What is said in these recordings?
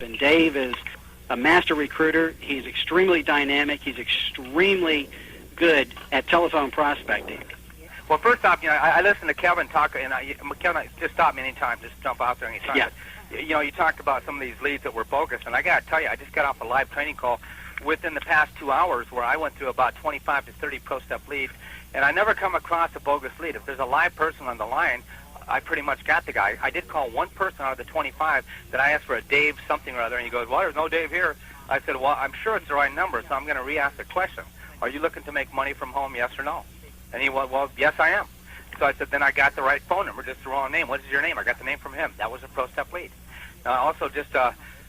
And Dave is a master recruiter. He's extremely dynamic. He's extremely good at telephone prospecting. Well, first off, I listened to Kevin talk, and Kevin, just stop me anytime. Just jump out there anytime. Yeah. But, you talked about some of these leads that were bogus, and I got to tell you, I just got off a live training call within the past 2 hours where I went through about 25 to 30 ProStep leads, and I never come across a bogus lead. If there's a live person on the line, I pretty much got the guy. I did call one person out of the 25 that I asked for a Dave something or other, and he goes, well, there's no Dave here. I said, well, I'm sure it's the right number, so I'm going to re-ask the question. Are you looking to make money from home, yes or no? And he went, well, yes, I am. So I said, then I got the right phone number, just the wrong name. What is your name? I got the name from him. That was a ProStep lead. Also, just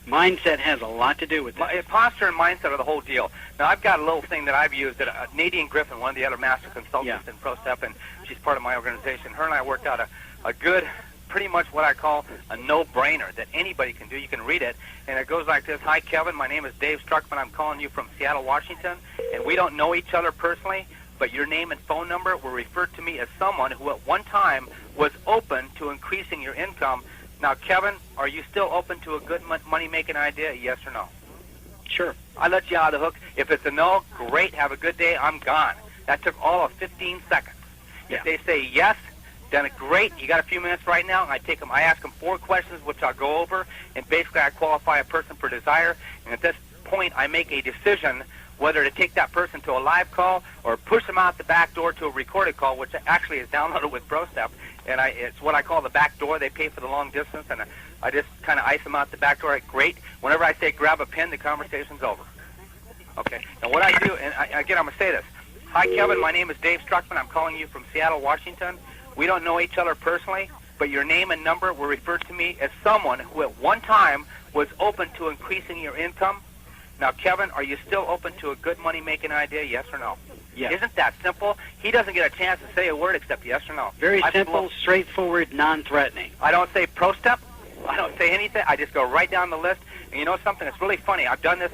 mindset has a lot to do with this. Posture and mindset are the whole deal. Now, I've got a little thing that I've used that Nadine Griffin, one of the other master consultants in ProStep, and she's part of my organization. Her and I worked out a good, pretty much what I call a no-brainer that anybody can do. You can read it, and it goes like this. Hi, Kevin. My name is Dave Struckman. I'm calling you from Seattle, Washington, and we don't know each other personally, but your name and phone number were referred to me as someone who at one time was open to increasing your income. Now, Kevin, are you still open to a good money-making idea, yes or no? Sure. I let you out of the hook. If it's a no, great, have a good day, I'm gone. That took all of 15 seconds. Yeah. If they say yes, then great, you got a few minutes right now, and I ask them 4 questions, which I'll go over, and basically I qualify a person for desire, and at this point I make a decision whether to take that person to a live call or push them out the back door to a recorded call, which actually is downloaded with ProStep, and it's what I call the back door. They pay for the long distance, and I just kind of ice them out the back door. Great. Whenever I say grab a pen, the conversation's over. Okay. Now what I do, and again, I'm going to say this. Hi, Kevin. My name is Dave Struckman. I'm calling you from Seattle, Washington. We don't know each other personally, but your name and number were referred to me as someone who at one time was open to increasing your income. Now, Kevin, are you still open to a good money-making idea, yes or no? Yes. Isn't that simple? He doesn't get a chance to say a word except yes or no. Very simple, straightforward, non-threatening. I don't say ProStep. I don't say anything. I just go right down the list. And you know something? It's really funny. I've done this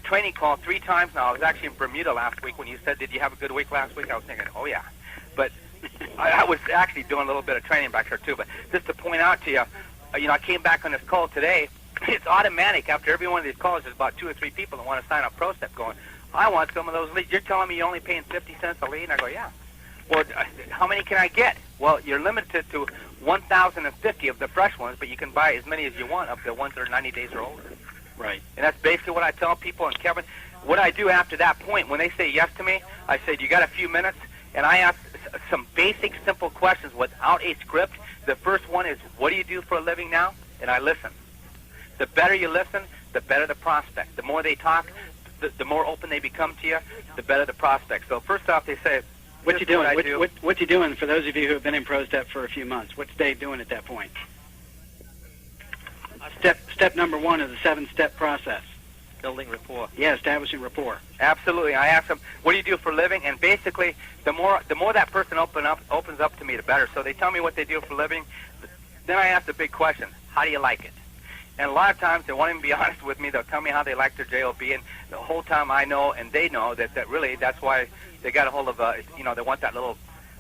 training call 3 times now. I was actually in Bermuda last week when you said, did you have a good week last week? I was thinking, oh, yeah. But I was actually doing a little bit of training back there, too. But just to point out to you, I came back on this call today. It's automatic. After every one of these calls, there's about 2 or 3 people that want to sign up ProStep going, I want some of those leads. You're telling me you're only paying 50 cents a lead? And I go, yeah. Well, how many can I get? Well, you're limited to 1,050 of the fresh ones, but you can buy as many as you want of the ones that are 90 days or older. Right. And that's basically what I tell people. And, Kevin, what I do after that point, when they say yes to me, I say, do you got a few minutes? And I ask some basic, simple questions without a script. The first one is, what do you do for a living now? And I listen. The better you listen, the better the prospect. The more they talk, the more open they become to you, the better the prospect. So first off, they say, what you doing? What you doing for those of you who have been in ProStep for a few months? What's Dave doing at that point? Step number 1 of the 7-step process. Building rapport. Yeah, establishing rapport. Absolutely. I ask them, what do you do for a living? And basically, the more that person opens up to me, the better. So they tell me what they do for a living. Then I ask the big question, how do you like it? And a lot of times they won't even be honest with me. They'll tell me how they like their JOB, and the whole time I know and they know that really that's why they got a hold of, they want that little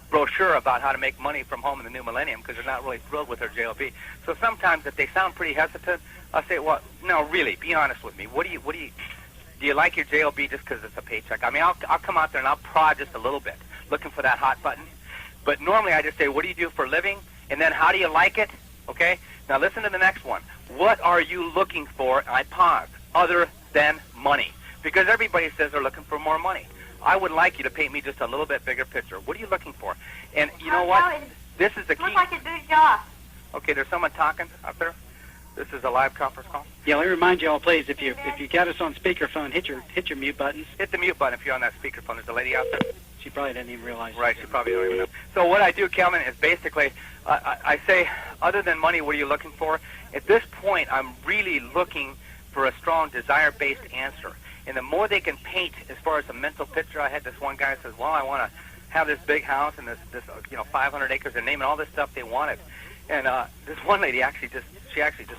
brochure about how to make money from home in the new millennium because they're not really thrilled with their JOB. So sometimes if they sound pretty hesitant, I'll say, well, no, really, be honest with me. Do you like your JOB just because it's a paycheck? I mean, I'll come out there and I'll prod just a little bit, looking for that hot button. But normally I just say, what do you do for a living? And then how do you like it? Okay? Now listen to the next one. What are you looking for? I pause. Other than money. Because everybody says they're looking for more money. I would like you to paint me just a little bit bigger picture. What are you looking for? And you know what? This is the key. Looks like it's big job. Okay, there's someone talking out there. This is a live conference call. Yeah, let me remind you all, please, if you got us on speakerphone, hit your mute buttons. Hit the mute button if you're on that speakerphone. There's a lady out there. She probably didn't even realize. Right, she probably don't even know. So what I do, Kelvin, is basically I say, other than money, what are you looking for? At this point, I'm really looking for a strong desire-based answer. And the more they can paint as far as a mental picture, I had this one guy says, well, I want to have this big house and this 500 acres and naming all this stuff they wanted. And this one lady actually just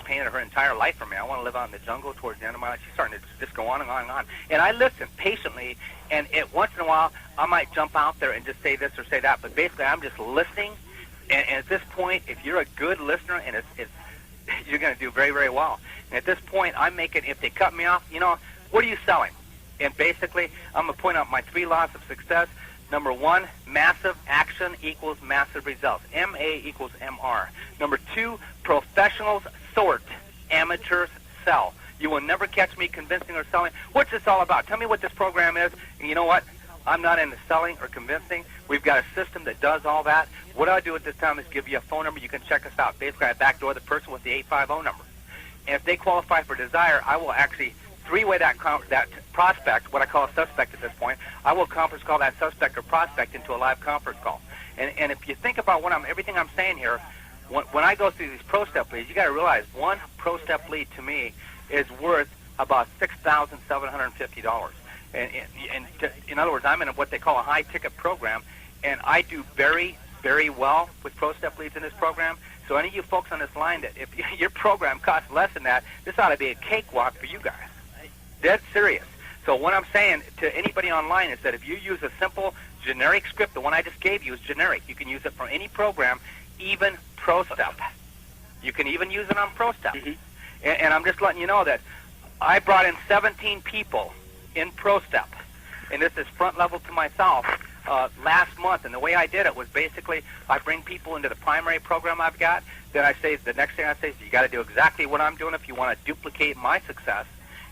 painted her entire life for me. I want to live out in the jungle towards the end of my life. She's starting to just go on and on and on. And I listen patiently, and once in a while, I might jump out there and just say this or say that. But basically, I'm just listening. And at this point, if you're a good listener and it's you're going to do very, very well. And at this point, I'm making, if they cut me off, what are you selling? And basically, I'm going to point out my 3 laws of success. Number 1, massive action equals massive results. MA equals MR. Number 2, professionals sort, amateurs sell. You will never catch me convincing or selling. What's this all about? Tell me what this program is. And you know what? I'm not into selling or convincing. We've got a system that does all that. What I do at this time is give you a phone number. You can check us out. Basically, I backdoor the person with the 850 number. And if they qualify for Desire, I will actually three-way that prospect, what I call a suspect at this point. I will conference call that suspect or prospect into a live conference call. And if you think about everything I'm saying here, when I go through these pro step leads, you got to realize one pro step lead to me is worth about $6,750. And in other words, I'm in what they call a high-ticket program, and I do very, very well with pro step leads in this program. So any of you folks on this line, that if your program costs less than that, this ought to be a cakewalk for you guys. Dead serious. So what I'm saying to anybody online is that if you use a simple generic script, the one I just gave you is generic. You can use it for any program, even pro step. You can even use it on pro step. Mm-hmm. And I'm just letting you know that I brought in 17 people in pro step, and this is front level to myself last month. And the way I did it was basically I bring people into the primary program I've got. Then I say, the next thing I say is, you got to do exactly what I'm doing if you want to duplicate my success.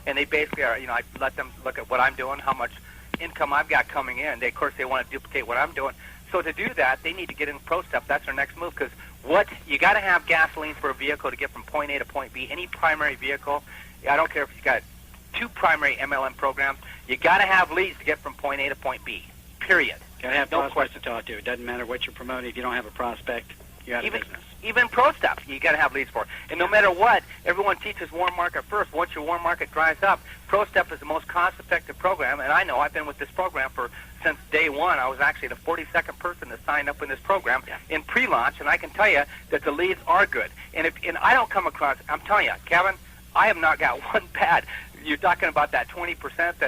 And they basically are, I let them look at what I'm doing, how much income I've got coming in. Of course, they want to duplicate what I'm doing. So to do that, they need to get in pro step. That's their next move, because you got to have gasoline for a vehicle to get from point A to point B. Any primary vehicle, I don't care if you got 2 primary MLM programs, you got to have leads to get from point A to point B. Period. Got to have No prospects to talk to. It doesn't matter what you're promoting. If you don't have a prospect, you're out of business. Even pro step, you got to have leads for. And no matter what, everyone teaches warm market first. Once your warm market dries up, pro step is the most cost-effective program. And I know I've been with this program since day one. I was actually the 42nd person to sign up in this program in pre-launch, and I can tell you that the leads are good. And I don't come across, I'm telling you, Kevin, I have not got one bad. You're talking about that 20%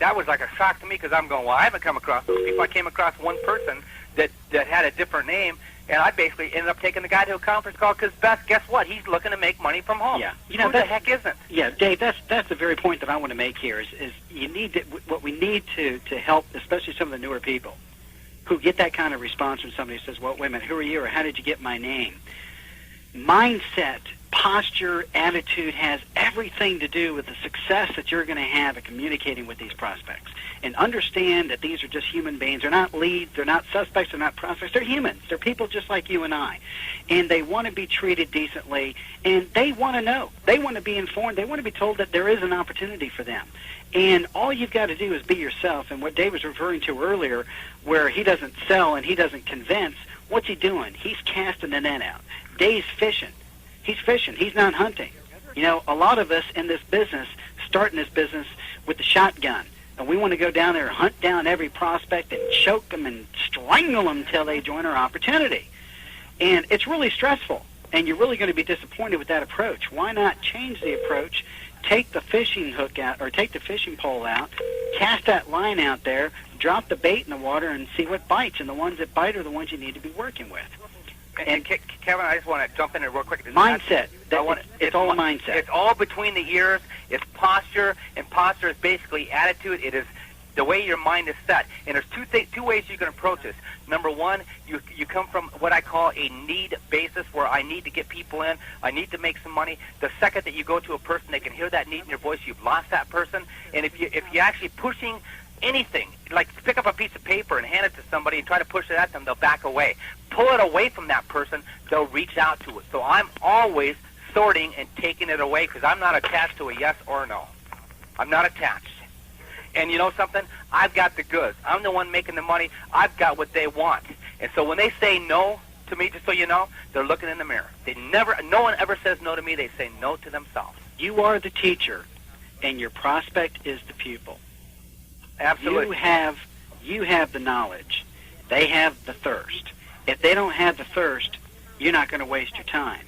that was like a shock to me, because I'm going, well, I haven't come across those people. I came across one person that had a different name, and I basically ended up taking the guy to a conference call because, guess what? He's looking to make money from home. Yeah. Who the heck isn't? Yeah, Dave, that's the very point that I want to make here is you need to, what we need to help, especially some of the newer people who get that kind of response when somebody says, well, wait a minute, who are you, or how did you get my name? Mindset, posture, attitude has everything to do with the success that you're going to have at communicating with these prospects. And understand that these are just human beings. They're not leads, they're not suspects, they're not prospects. They're humans. They're people just like you and I. And they want to be treated decently, and they want to know. They want to be informed. They want to be told that there is an opportunity for them. And all you've got to do is be yourself. And what Dave was referring to earlier, where he doesn't sell and he doesn't convince, what's he doing? He's casting the net out. Dave's fishing. He's fishing. He's not hunting. A lot of us in this business start in this business with the shotgun. And we want to go down there and hunt down every prospect and choke them and strangle them until they join our opportunity. And it's really stressful. And you're really going to be disappointed with that approach. Why not change the approach, take the fishing hook out, or take the fishing pole out, cast that line out there, drop the bait in the water, and see what bites. And the ones that bite are the ones you need to be working with. And Kevin, I just want to jump in there real quick. Mindset. It's all mindset. It's all between the ears. It's posture, and posture is basically attitude. It is the way your mind is set. And there's two ways you can approach this. Number one, you come from what I call a need basis, where I need to get people in. I need to make some money. The second that you go to a person, they can hear that need in your voice. You've lost that person. And if you're actually pushing anything, like pick up a piece of paper and hand it to somebody and try to push it at them, they'll back away. Pull it away from that person, they'll reach out to it. So I'm always sorting and taking it away, because I'm not attached to a yes or no. I'm not attached. And you know something? I've got the goods. I'm the one making the money. I've got what they want. And so when they say no to me, just so you know, they're looking in the mirror. No one ever says no to me. They say no to themselves. You are the teacher, and your prospect is the pupil. Absolutely. You have the knowledge. They have the thirst. If they don't have the thirst, you're not going to waste your time.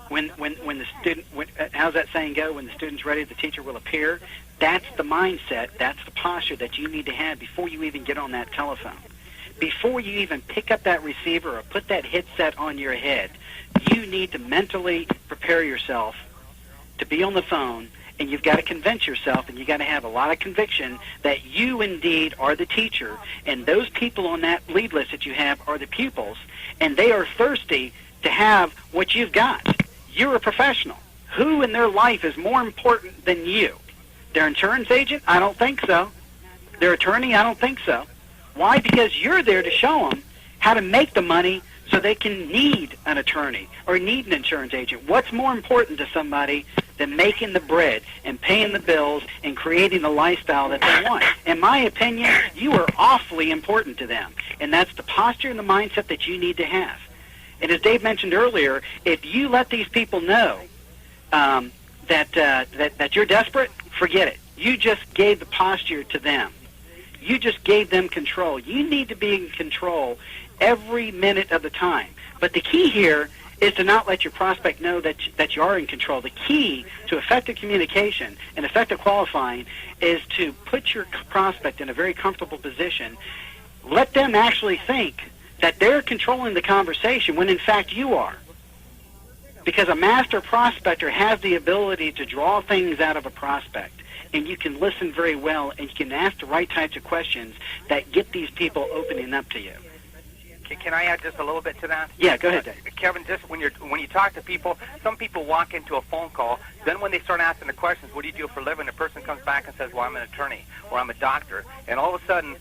When the student, how's that saying go? When the student's ready, the teacher will appear. That's the mindset. That's the posture that you need to have before you even get on that telephone. before you even pick up that receiver or put that headset on your head, you need to mentally prepare yourself to be on the phone, and you've got to convince yourself, and you've got to have a lot of conviction that you indeed are the teacher, and those people on that lead list that you have are the pupils, and they are thirsty to have what you've got. You're a professional. Who in their life is more important than you? Their insurance agent? I don't think so. Their attorney? I don't think so. Why? Because you're there to show them how to make the money so they can need an attorney or need an insurance agent. What's more important to somebody than making the bread and paying the bills and creating the lifestyle that they want? In my opinion, you are awfully important to them, and that's the posture and the mindset that you need to have. And as Dave mentioned earlier, if you let these people know that you're desperate, forget it. You just gave the posture to them. You just gave them control. You need to be in control every minute of the time. But the key here is to not let your prospect know that you are in control. The key to effective communication and effective qualifying is to put your prospect in a very comfortable position. Let them actually think that they're controlling the conversation when in fact you are. Because a master prospector has the ability to draw things out of a prospect, and you can listen very well, and you can ask the right types of questions that get these people opening up to you. Can I add just a little bit to that? Yeah, go ahead, Dave. Kevin, just when you talk to people, some people walk into a phone call, then when they start asking the questions, what do you do for a living, the person comes back and says, well, I'm an attorney, or I'm a doctor, and all of a sudden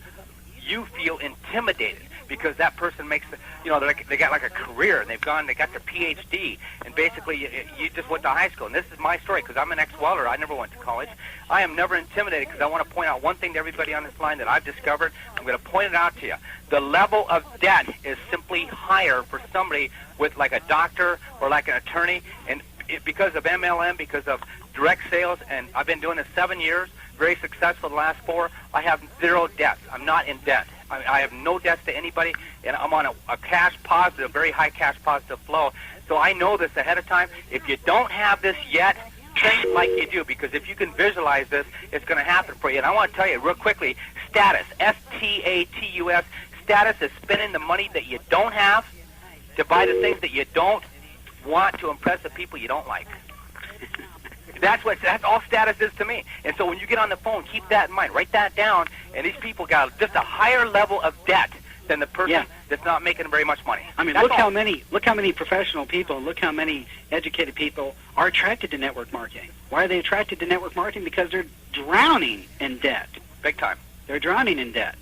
you feel intimidated because that person makes, they got like a career, and they got their PhD, and basically you just went to high school. And this is my story because I'm an ex-welder. I never went to college. I am never intimidated because I want to point out one thing to everybody on this line that I've discovered. I'm going to point it out to you. The level of debt is simply higher for somebody with like a doctor or like an attorney, and because of MLM, because of direct sales, and I've been doing this 7 years, very successful the last 4. I have 0 debts. I'm not in debt. I have no debts to anybody, and I'm on a cash positive, very high cash positive flow. So I know this ahead of time. If you don't have this yet, think like you do, because if you can visualize this, it's going to happen for you. And I want to tell you real quickly, status, S-T-A-T-U-S, status is spending the money that you don't have to buy the things that you don't want to impress the people you don't like. That's all status is to me. And so when you get on the phone, keep that in mind. Write that down. And these people got just a higher level of debt than the person that's not making very much money. I mean, look how many professional people, look how many educated people are attracted to network marketing. Why are they attracted to network marketing? Because they're drowning in debt. Big time. They're drowning in debt.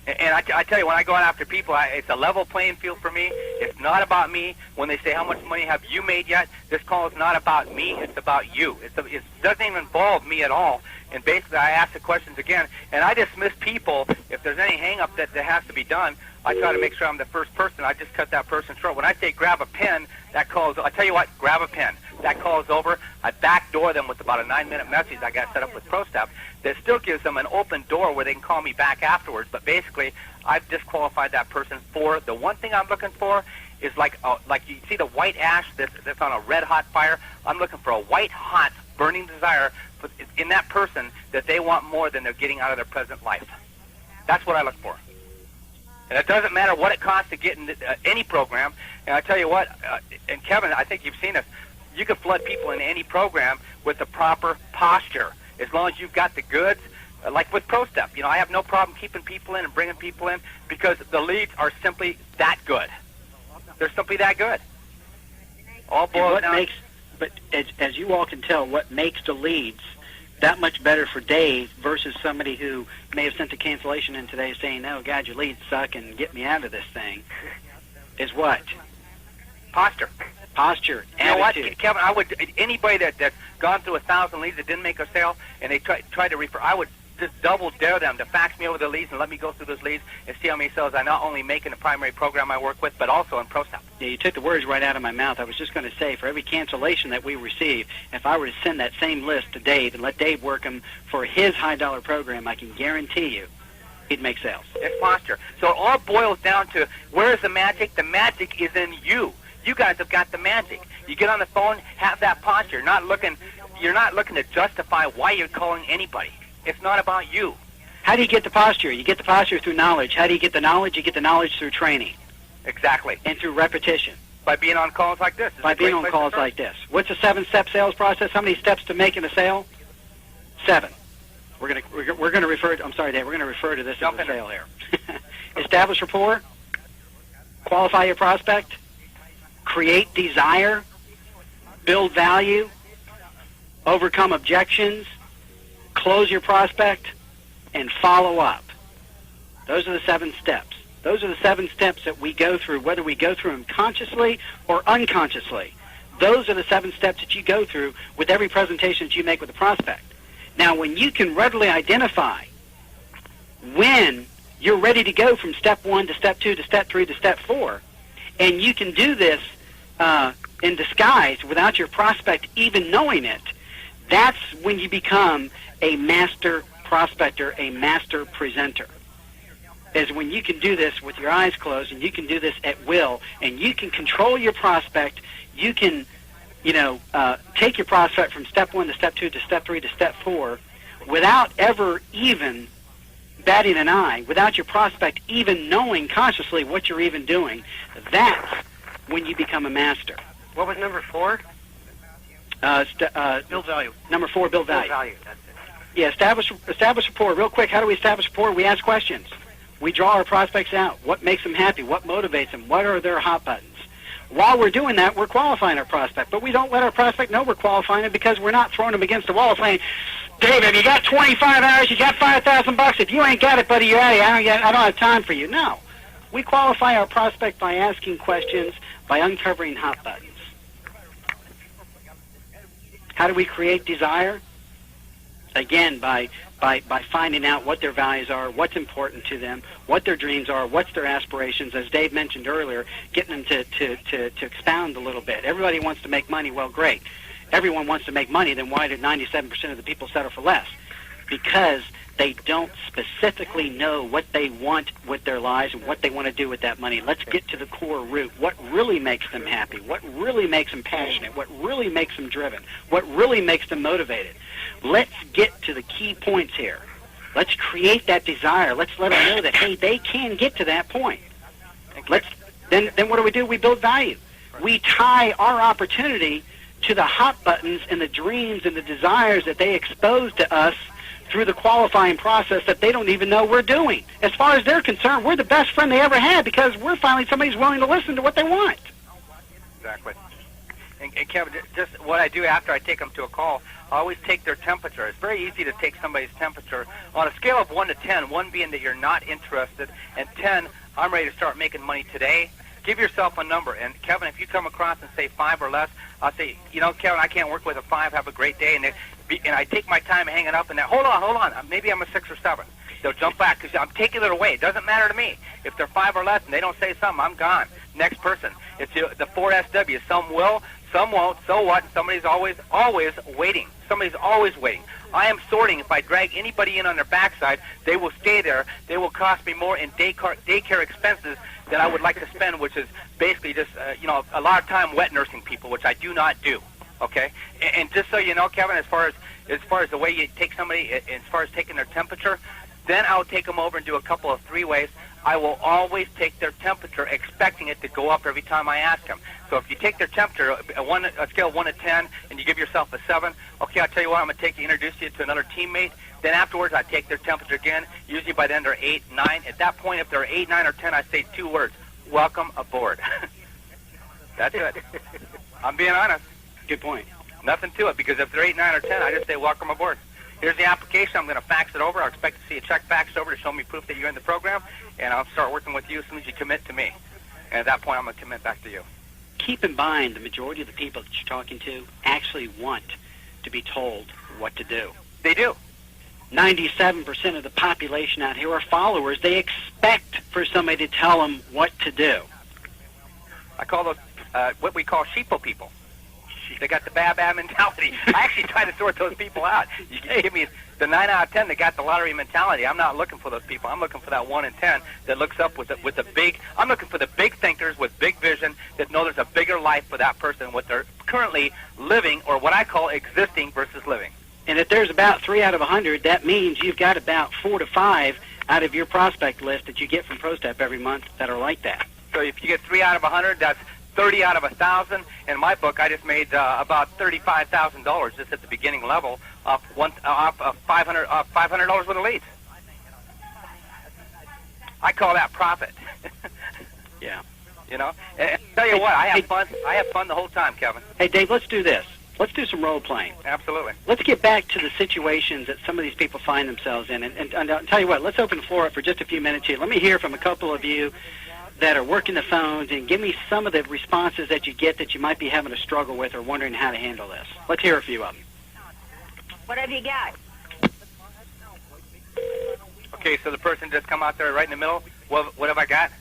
And I tell you, when I go out after people, it's a level playing field for me. It's not about me. When they say, how much money have you made yet? This call is not about me. It's about you. It doesn't even involve me at all. And basically, I ask the questions again. And I dismiss people. If there's any hang-up that has to be done, I try to make sure I'm the first person. I just cut that person short. When I say grab a pen, that call is, I tell you what, grab a pen. That call is over. I backdoor them with about a 9-minute message I got set up with ProStep that still gives them an open door where they can call me back afterwards. But basically, I've disqualified that person for the one thing I'm looking for is like you see the white ash that's on a red-hot fire. I'm looking for a white-hot burning desire in that person that they want more than they're getting out of their present life. That's what I look for. And it doesn't matter what it costs to get in any program. And I tell you what, and Kevin, I think you've seen this, you can flood people in any program with the proper posture. As long as you've got the goods, like with ProStep. I have no problem keeping people in and bringing people in because the leads are simply that good. They're simply that good. All boils down. But as you all can tell, what makes the leads that much better for Dave versus somebody who may have sent a cancellation in today saying, "Oh, God, your leads suck and get me out of this thing," is what? Posture. Posture. You know what, Kevin? Anybody that's gone through 1,000 leads that didn't make a sale and they tried to refer, I would just double dare them to fax me over the leads and let me go through those leads and see how many sales I not only make in the primary program I work with, but also in ProStep. Yeah, you took the words right out of my mouth. I was just going to say, for every cancellation that we receive, if I were to send that same list to Dave and let Dave work them for his high-dollar program, I can guarantee you he'd make sales. It's posture. So it all boils down to, where is the magic? The magic is in you. You guys have got the magic. You get on the phone, have that posture. You're not looking to justify why you're calling anybody. It's not about you. How do you get the posture? You get the posture through knowledge. How do you get the knowledge? You get the knowledge through training. Exactly. And through repetition. By being on calls like this. By being on calls like this. What's a 7-step sales process? How many steps to making a sale? 7. We're gonna refer to, I'm sorry, Dave, we're gonna refer to this as a sale here. Establish rapport, qualify your prospect, create desire, build value, overcome objections, close your prospect, and follow up. Those are the 7 steps. Those are the 7 steps that we go through, whether we go through them consciously or unconsciously. Those are the 7 steps that you go through with every presentation that you make with a prospect. Now, when you can readily identify when you're ready to go from step 1 to step 2 to step 3 to step 4, and you can do this in disguise without your prospect even knowing it, that's when you become a master prospector, a master presenter. Is when you can do this with your eyes closed, and you can do this at will, and you can control your prospect. You can, take your prospect from step 1 to step 2 to step 3 to step 4 without ever even batting an eye, without your prospect even knowing consciously what you're even doing. That's when you become a master. What was number 4? Build value. Number 4, build value. Build value, that's it. Yeah, establish rapport. Real quick, how do we establish rapport? We ask questions. We draw our prospects out. What makes them happy? What motivates them? What are their hot buttons? While we're doing that, we're qualifying our prospect. But we don't let our prospect know we're qualifying it because we're not throwing them against the wall saying, David, you got 25 hours, you got $5,000. If you ain't got it, buddy, you're out of here. I don't have time for you. No. We qualify our prospect by asking questions, by uncovering hot buttons. How do we create desire? Again, by finding out what their values are, what's important to them, what their dreams are, what's their aspirations. As Dave mentioned earlier, getting them to expound a little bit. Everybody wants to make money. Well, great. Everyone wants to make money. Then why did 97% of the people settle for less? Because they don't specifically know what they want with their lives and what they want to do with that money. Let's get to the core root. What really makes them happy? What really makes them passionate? What really makes them driven? What really makes them motivated? Let's get to the key points here. Let's create that desire. Let's let them know that, hey, they can get to that point. Then what do? We build value. We tie our opportunity to the hot buttons and the dreams and the desires that they expose to us through the qualifying process that they don't even know we're doing. As far as they're concerned, we're the best friend they ever had because we're finally somebody who's willing to listen to what they want. Exactly. And Kevin, just what I do after I take them to a call, I always take their temperature. It's very easy to take somebody's temperature on a scale of 1 to 10, 1 being that you're not interested, and 10, I'm ready to start making money today. Give yourself a number. And, Kevin, if you come across and say 5 or less, I'll say, Kevin, I can't work with a 5. Have a great day. And I take my time hanging up, and hold on. Maybe I'm a 6 or 7. They'll jump back because I'm taking it away. It doesn't matter to me. If they're 5 or less and they don't say something, I'm gone. Next person. It's the 4SW. Some will, some won't. So what? Somebody's always waiting. Somebody's always waiting. I am sorting. If I drag anybody in on their backside, they will stay there. They will cost me more in daycare expenses than I would like to spend, which is basically just a lot of time wet nursing people, which I do not do. Okay, and just so you know, Kevin, as far as the way you take somebody, as far as taking their temperature, then I'll take them over and do a couple of 3-ways. I will always take their temperature, expecting it to go up every time I ask them. So if you take their temperature, a scale of 1 to 10, and you give yourself a 7, okay, I'll tell you what, I'm going to introduce you to another teammate. Then afterwards, I take their temperature again. Usually by then they're 8, 9. At that point, if they're 8, 9, or 10, I say 2 words: welcome aboard. That's it. I'm being honest. Good point. Nothing to it, because if they're 8, 9, or 10, I just say welcome aboard. Here's the application. I'm going to fax it over. I'll expect to see a check faxed over to show me proof that you're in the program, and I'll start working with you as soon as you commit to me. And at that point, I'm going to commit back to you. Keep in mind, the majority of the people that you're talking to actually want to be told what to do. They do. 97% of the population out here are followers. They expect for somebody to tell them what to do. I call those what we call sheeple people. They got the bad mentality. I actually try to sort those people out. You can give me the 9 out of 10 that got the lottery mentality. I'm not looking for those people. I'm looking for that 1 in 10 that looks up with the big. I'm looking for the big thinkers with big vision that know there's a bigger life for that person, what they're currently living, or what I call existing versus living. And if there's about 3 out of 100, that means you've got about 4 to 5 out of your prospect list that you get from ProStep every month that are like that. So if you get 3 out of 100, that's 30 out of 1,000. In my book, I just made about $35,000 just at the beginning level off $500 worth of leads. I call that profit. Yeah. You know, and tell you what, I have fun. I have fun the whole time, Kevin. Hey, Dave, let's do this. Let's do some role playing. Absolutely. Let's get back to the situations that some of these people find themselves in. And I'll tell you what, let's open the floor up for just a few minutes here. Let me hear from a couple of you that are working the phones, and give me some of the responses that you get that you might be having a struggle with or wondering how to handle this. Let's hear a few of them. What have you got? Okay, so the person just come out there right in the middle. What have I got?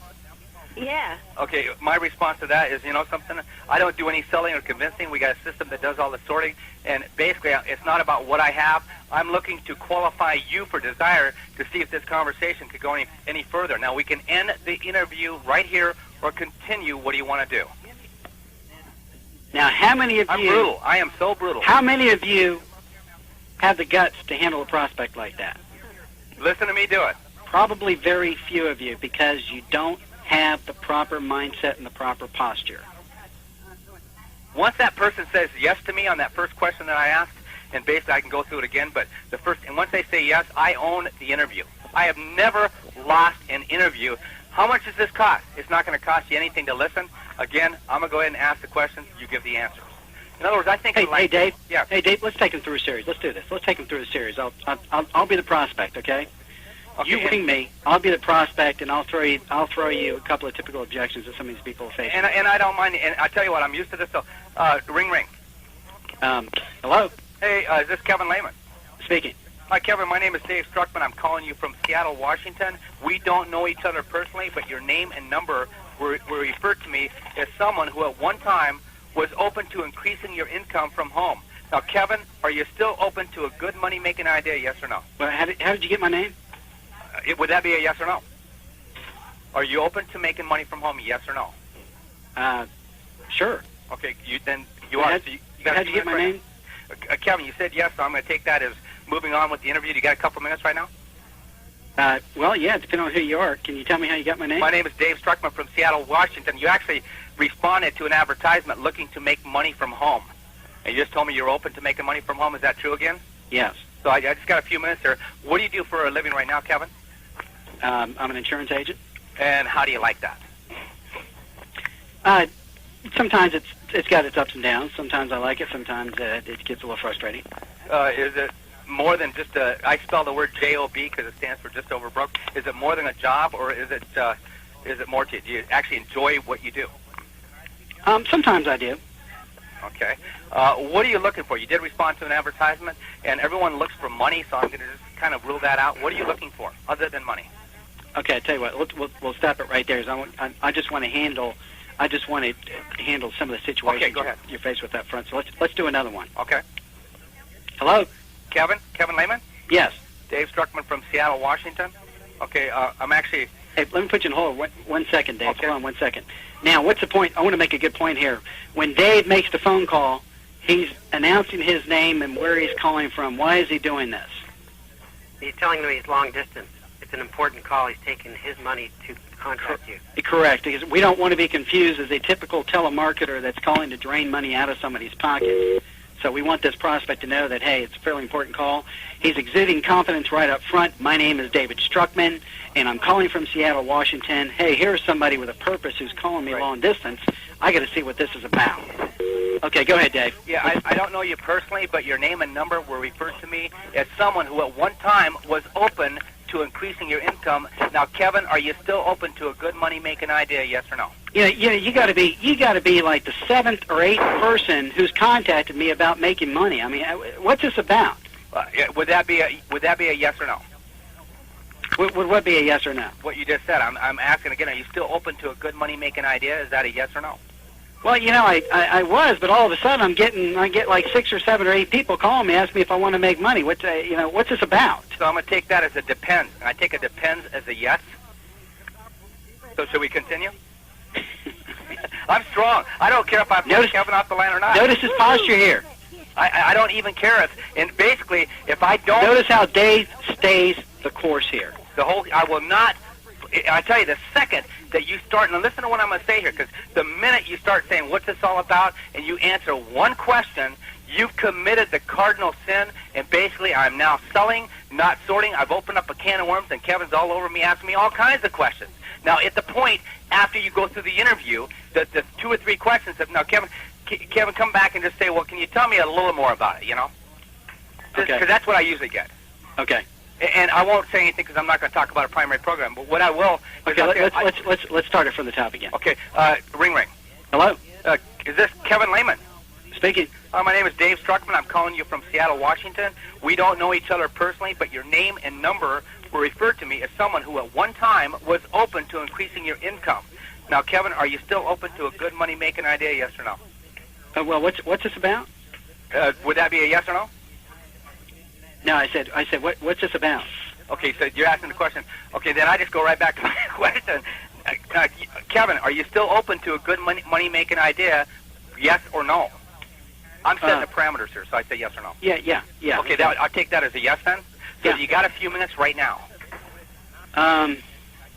Yeah. Okay, my response to that is, you know something? I don't do any selling or convincing. We got a system that does all the sorting, and basically it's not about what I have. I'm looking to qualify you for desire to see if this conversation could go any further. Now, we can end the interview right here or continue. What do you want to do? Now, how many of you... I'm brutal. I am so brutal. How many of you have the guts to handle a prospect like that? Listen to me do it. Probably very few of you, because you don't have the proper mindset and the proper posture. Once that person says yes to me on that first question that I asked, and basically I can go through it again, but once they say yes, I own the interview. I have never lost an interview. How much does this cost? It's not going to cost you anything to listen. Again, I'm going to go ahead and ask the questions. You give the answers. In other words, I think... Hey, Dave. Yeah. Hey, Dave, let's take him through a series. Let's do this. Let's take him through a series. I'll be the prospect, okay? Okay, You ring me. I'll be the prospect, and I'll throw you a couple of typical objections that some of these people face. And I don't mind. And I tell you what, I'm used to this. So, ring. Hello. Hey, is this Kevin Lehman? Speaking. Hi, Kevin. My name is Dave Struckman. I'm calling you from Seattle, Washington. We don't know each other personally, but your name and number were referred to me as someone who at one time was open to increasing your income from home. Now, Kevin, are you still open to a good money-making idea, yes or no? Well, how did you get my name? Would that be a yes or no? Are you open to making money from home, yes or no? Sure. Okay, you are. So you got how'd you get my name? Kevin, you said yes, so I'm going to take that as moving on with the interview. You got a couple minutes right now? Well, yeah, depending on who you are. Can you tell me how you got my name? My name is Dave Struckman from Seattle, Washington. You actually responded to an advertisement looking to make money from home. And you just told me you're open to making money from home. Is that true again? Yes. So I just got a few minutes here. What do you do for a living right now, Kevin? I'm an insurance agent. And how do you like that? Sometimes it's got its ups and downs. Sometimes I like it. Sometimes it gets a little frustrating. Is it more than just I spell the word JOB because it stands for just over broke. Is it more than a job, or is it more to you? Do you actually enjoy what you do? Sometimes I do. Okay. What are you looking for? You did respond to an advertisement, and everyone looks for money, so I'm going to just kind of rule that out. What are you looking for other than money? Okay, I tell you what. We'll stop it right there. I just want to handle some of the situations Okay, go ahead. you're faced with up front. So let's do another one. Okay. Hello. Kevin Lehman? Yes. Dave Struckman from Seattle, Washington. Okay, I'm actually... Hey, let me put you on hold one second, Dave. Okay. Hold on 1 second. Now, what's the point? I want to make a good point here. When Dave makes the phone call, he's announcing his name and where he's calling from. Why is he doing this? He's telling them he's long distance. It's an important call. He's taking his money to contact you. Correct, because we don't want to be confused as a typical telemarketer that's calling to drain money out of somebody's pocket. So we want this prospect to know that, hey, it's a fairly important call. He's exuding confidence right up front. My name is David Struckman, and I'm calling from Seattle, Washington. Hey, here's somebody with a purpose who's calling me long distance. I got to see what this is about. Okay, go ahead, Dave. Yeah, I don't know you personally, but your name and number were referred to me as someone who at one time was open to increasing your income. Now, Kevin, are you still open to a good money-making idea, yes or no? You got to be like the 7th or 8th person who's contacted me about making money. I mean, what's this about? Would that be a yes or no? Would what be a yes or no? What you just said. I'm asking again. Are you still open to a good money-making idea? Is that a yes or no? Well, I was, but all of a sudden I get like 6 or 7 or 8 people calling me, asking me if I want to make money. What's this about? So I'm going to take that as a depends. I take a depends as a yes. So should we continue? I'm strong. I don't care if I put Kevin off the line or not. Notice his posture here. I don't even care if, and basically, if I don't... Notice how Dave stays the course here. I will not... I tell you, the second that you start, and listen to what I'm going to say here, because the minute you start saying, what's this all about, and you answer one question, you've committed the cardinal sin, and basically I'm now selling, not sorting. I've opened up a can of worms, and Kevin's all over me asking me all kinds of questions. Now, at the point, after you go through the interview, the 2 or 3 questions of, now, Kevin, come back and just say, well, can you tell me a little more about it, you know? Because that's what I usually get. Okay. And I won't say anything because I'm not going to talk about a primary program. But what I will... Okay, let's start it from the top again. Okay, ring. Hello? Is this Kevin Lehman? Speaking. My name is Dave Struckman. I'm calling you from Seattle, Washington. We don't know each other personally, but your name and number were referred to me as someone who at one time was open to increasing your income. Now, Kevin, are you still open to a good money-making idea, yes or no? Well, what's this about? Would that be a yes or no? No, I said, what's this about? Okay, so you're asking the question. Okay, then I just go right back to my question. Kevin, are you still open to a good money-making idea, yes or no? I'm setting the parameters here, so I say yes or no. Yeah. Okay, I'll take that as a yes then. So you got a few minutes right now.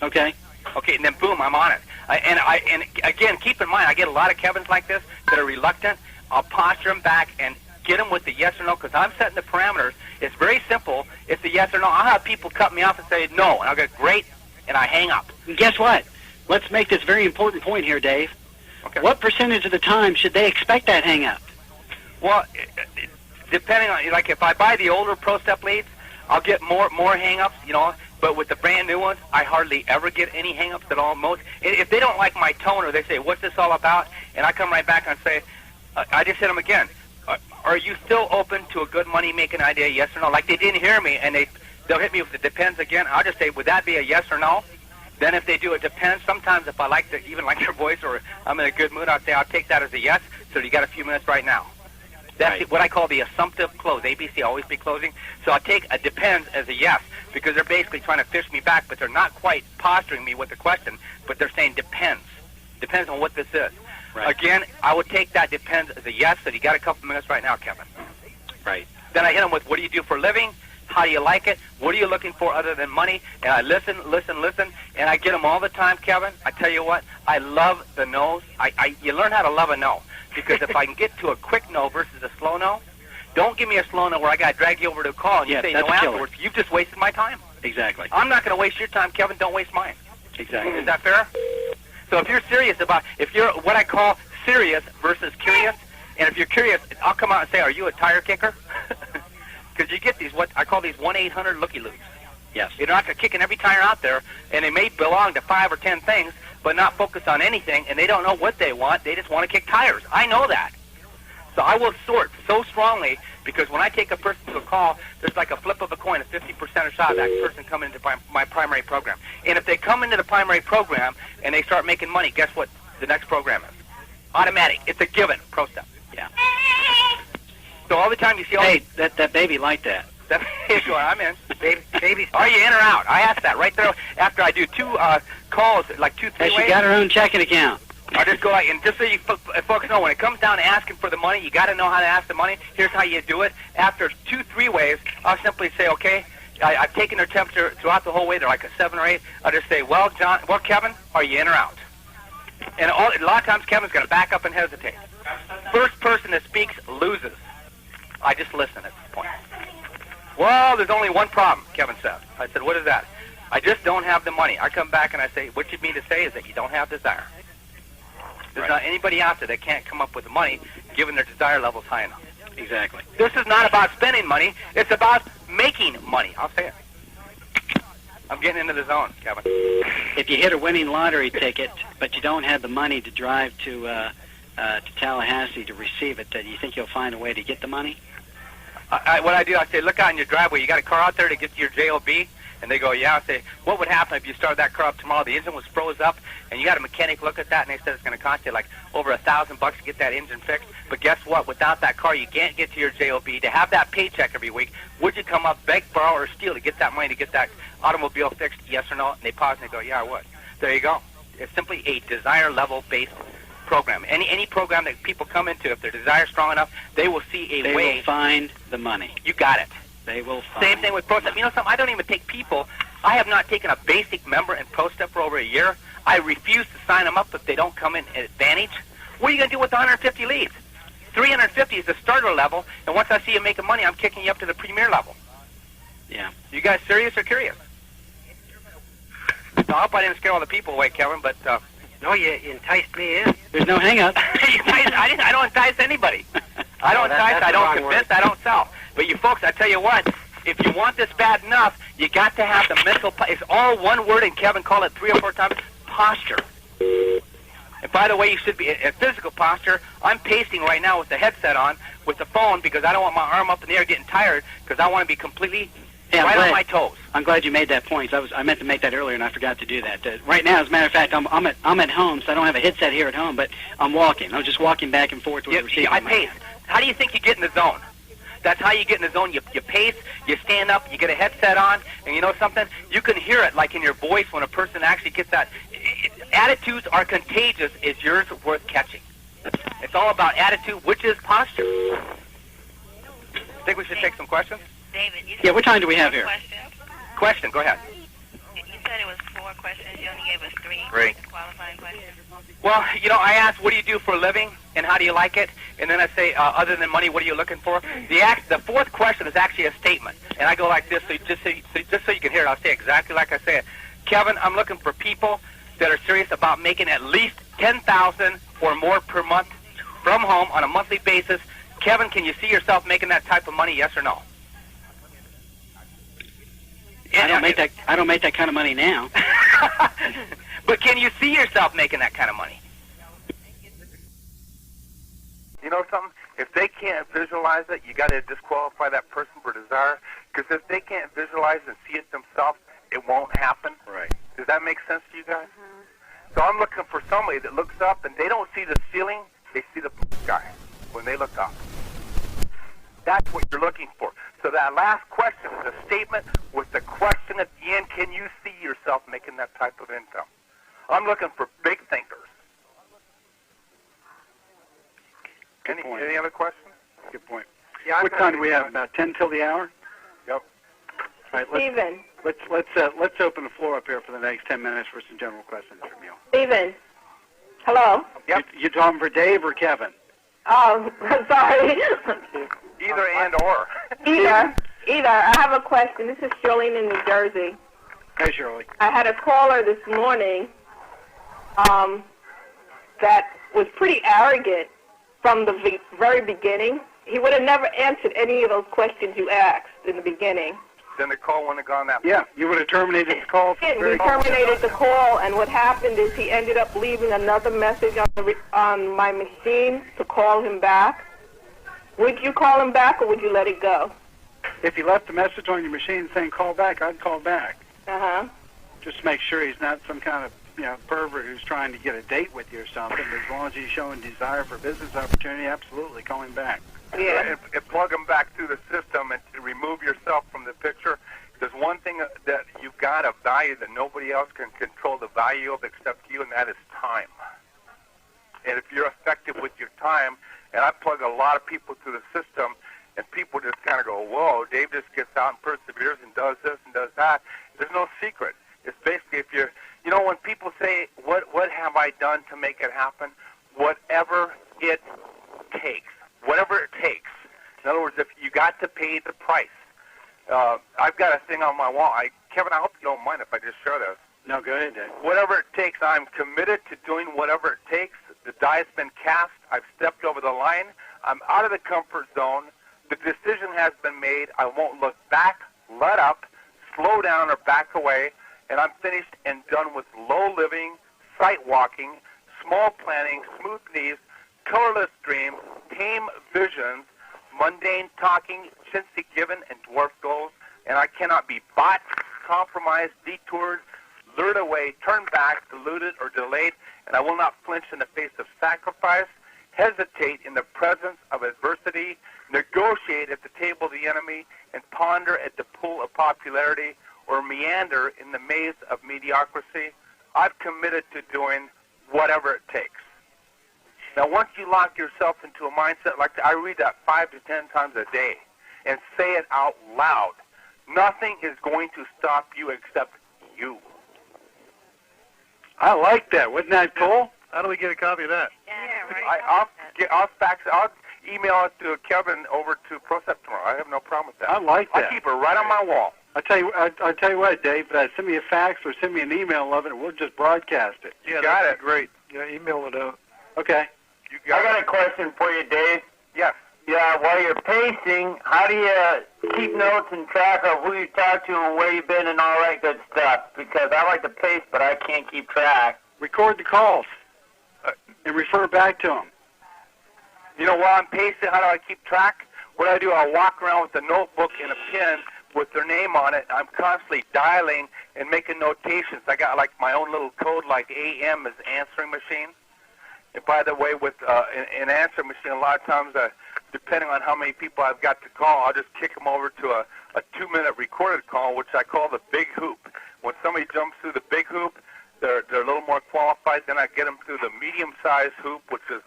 Okay. Okay, and then boom, I'm on it. And again, keep in mind, I get a lot of Kevins like this that are reluctant. I'll posture them back and get them with the yes or no, because I'm setting the parameters. It's very simple. It's a yes or no. I'll have people cut me off and say no, and I'll go, great, and I hang up. And guess what? Let's make this very important point here, Dave. Okay. What percentage of the time should they expect that hang-up? Well, depending on, like, if I buy the older Pro Step leads, I'll get more hang-ups, you know, but with the brand new ones, I hardly ever get any hang-ups at all. Most, if they don't like my tone or they say, what's this all about, and I come right back and say, I just hit them again. Are you still open to a good money-making idea, yes or no? Like they didn't hear me, and they'll hit me with it depends again. I'll just say, would that be a yes or no? Then if they do, it depends. Sometimes if I even like their voice or I'm in a good mood, I'll say, I'll take that as a yes, so you got a few minutes right now. That's right. What I call the assumptive close. ABC, always be closing. So I'll take a depends as a yes, because they're basically trying to fish me back, but they're not quite posturing me with the question, but they're saying depends. Depends on what this is. Right. Again, I would take that depends as a yes, so you got a couple minutes right now, Kevin. Right. Then I hit them with, what do you do for a living? How do you like it? What are you looking for other than money? And I listen, and I get them all the time, Kevin. I tell you what, I love the no's. You learn how to love a no, because if I can get to a quick no versus a slow no, don't give me a slow no where I got to drag you over to a call and you say no afterwards. You've just wasted my time. Exactly. I'm not going to waste your time, Kevin. Don't waste mine. Exactly. Is that fair? So if you're serious about, if you're what I call serious versus curious, and if you're curious, I'll come out and say, are you a tire kicker? Because you get these, what I call these 1-800 looky-loos. Yes. You're not kicking every tire out there, and they may belong to 5 or 10 things, but not focus on anything, and they don't know what they want. They just want to kick tires. I know that. So I will sort so strongly, because when I take a person to a call, there's like a flip of a coin, a 50% shot of that person coming into my primary program. And if they come into the primary program and they start making money, guess what the next program is? Automatic. It's a given. Pro Step. Yeah. So all the time you see... that baby liked that. I'm in. Baby, are you in or out? I asked that right there after I do 2 calls, like 2-3 ways. She got her own checking account. I just go like, and just so you folks know, when it comes down to asking for the money, you got to know how to ask the money. Here's how you do it. After 2-3 ways, I'll simply say, okay, I've taken their temperature throughout the whole way. They're like a 7 or 8. I'll just say, well, Kevin, are you in or out? And a lot of times, Kevin's going to back up and hesitate. First person that speaks loses. I just listen at this point. Well, there's only one problem, Kevin said. I said, what is that? I just don't have the money. I come back and I say, what you mean to say is that you don't have desire. There's not anybody out there that can't come up with the money, given their desire level's high enough. Exactly. This is not about spending money. It's about making money. I'll say it. I'm getting into the zone, Kevin. If you hit a winning lottery ticket, but you don't have the money to drive to Tallahassee to receive it, do you think you'll find a way to get the money? What I do, I say, look out in your driveway. You got a car out there to get to your JOB? And they go, yeah. I say, what would happen if you started that car up tomorrow? The engine was froze up, and you got a mechanic look at that, and they said it's going to cost you like over $1,000 to get that engine fixed. But guess what? Without that car, you can't get to your JOB. To have that paycheck every week, would you come up, beg, borrow, or steal to get that money to get that automobile fixed? Yes or no? And they pause and they go, yeah, I would. There you go. It's simply a desire level based program. Any program that people come into, if their desire is strong enough, they will see a They way. will find the money. You got it. They will find. Same thing with ProStep. You know something? I don't even take people. I have not taken a basic member in ProStep for over a year. I refuse to sign them up if they don't come in at Advantage. What are you going to do with the 150 leads? 350 is the starter level, and once I see you making money, I'm kicking you up to the premier level. Yeah. You guys serious or curious? No, I hope I didn't scare all the people away, Kevin, but... No, you enticed me in. There's no hang-up. I don't entice anybody. I don't entice, that's I the don't wrong convince, word. I don't sell. But you folks, I tell you what, if you want this bad enough, you got to have the mental... It's all one word, and Kevin called it 3 or 4 times, posture. And by the way, you should be a physical posture. I'm pacing right now with the headset on, with the phone, because I don't want my arm up in the air getting tired, because I want to be completely right on my toes. I'm glad you made that point. I meant to make that earlier, and I forgot to do that. Right now, as a matter of fact, I'm at home, so I don't have a headset here at home, but I'm walking. I'm just walking back and forth with the receiver. I pace. How do you think you get in the zone? That's how you get in the zone. You pace, you stand up, you get a headset on, and you know something? You can hear it like in your voice when a person actually gets that. Attitudes are contagious. Is yours worth catching? It's all about attitude, which is posture. Think we should take some questions? David, you Yeah, what time do we have here? Question, go ahead. You said it was 4 questions. You only gave us 3 Great. qualifying questions. Well, you know, I asked, what do you do for a living, and how do you like it? And then I say, other than money, what are you looking for? The fourth question is actually a statement, and I go like this, just so you can hear it. I'll say exactly like I say it. Kevin, I'm looking for people that are serious about making at least $10,000 or more per month from home on a monthly basis. Kevin, can you see yourself making that type of money? Yes or no? I don't make that kind of money now. But can you see yourself making that kind of money? You know something? If they can't visualize it, you got to disqualify that person for desire. Because if they can't visualize and see it themselves, it won't happen. Right. Does that make sense to you guys? So I'm looking for somebody that looks up and they don't see the ceiling, they see the sky when they look up. That's what you're looking for. So that last question is a statement with the question at the end, can you see yourself making that type of income? I'm looking for big thinkers. Any other questions? Good point. Yeah, What time do we have? About 10 till the hour? Yep. All right, Stephen. let's open the floor up here for the next 10 minutes for some general questions from you. Stephen. Hello. Yep. You talking for Dave or Kevin? Oh, sorry. Either and or. Either. I have a question. This is Charlene in New Jersey. Hey, Shirley. I had a caller this morning that was pretty arrogant from the very beginning. He would have never answered any of those questions you asked in the beginning. Then the call wouldn't have gone that Yeah, you would have terminated the call. We terminated the call, and what happened is he ended up leaving another message on my machine to call him back. Would you call him back, or would you let it go? If he left a message on your machine saying call back, I'd call back. Uh-huh. Just to make sure he's not some kind of pervert who's trying to get a date with you or something. As long as he's showing desire for business opportunity, absolutely call him back. Yeah. And plug them back through the system and to remove yourself from the picture. There's one thing that you've got a value that nobody else can control the value of except you, and that is time. And if you're effective with your time, and I plug a lot of people through the system, and people just kind of go, whoa, Dave just gets out and perseveres and does this and does that. There's no secret. It's basically if you're, when people say, what have I done to make it happen? Whatever it takes. Whatever it takes. In other words, if you got to pay the price. I've got a thing on my wall. Kevin, I hope you don't mind if I just share this. No, go ahead, Dave. Whatever it takes, I'm committed to doing whatever it takes. The die's been cast. I've stepped over the line. I'm out of the comfort zone. The decision has been made. I won't look back, let up, slow down, or back away. And I'm finished and done with low living, sight walking, small planning, smooth knees, colorless dreams, tame visions, mundane talking, chintzy given, and dwarf goals. And I cannot be bought, compromised, detoured, lured away, turned back, deluded, or delayed. And I will not flinch in the face of sacrifice, hesitate in the presence of adversity, negotiate at the table of the enemy, and ponder at the pool of popularity, or meander in the maze of mediocrity. I've committed to doing whatever it takes. Now, once you lock yourself into a mindset like that, I read that 5 to 10 times a day and say it out loud. Nothing is going to stop you except you. I like that. Wasn't that cool? How do we get a copy of that? Yeah, right. I'll email it to Kevin over to ProCep tomorrow. I have no problem with that. I like that. I keep it right on my wall. I tell you what, Dave. Send me a fax or send me an email of it, and we'll just broadcast it. Yeah, got it. Great. Yeah, email it out. Okay. You got I got a question for you, Dave. Yes. Yeah, while you're pacing, how do you keep notes and track of who you talk to and where you've been and all that good stuff? Because I like to pace, but I can't keep track. Record the calls and refer back to them. You know, while I'm pacing, how do I keep track? What I do, I'll walk around with a notebook and a pen with their name on it. I'm constantly dialing and making notations. I got like my own little code, like AM is answering machine. And by the way, with an answering machine, a lot of times, depending on how many people I've got to call, I'll just kick them over to a 2-minute recorded call, which I call the big hoop. When somebody jumps through the big hoop, they're a little more qualified. Then I get them through the medium-sized hoop, which is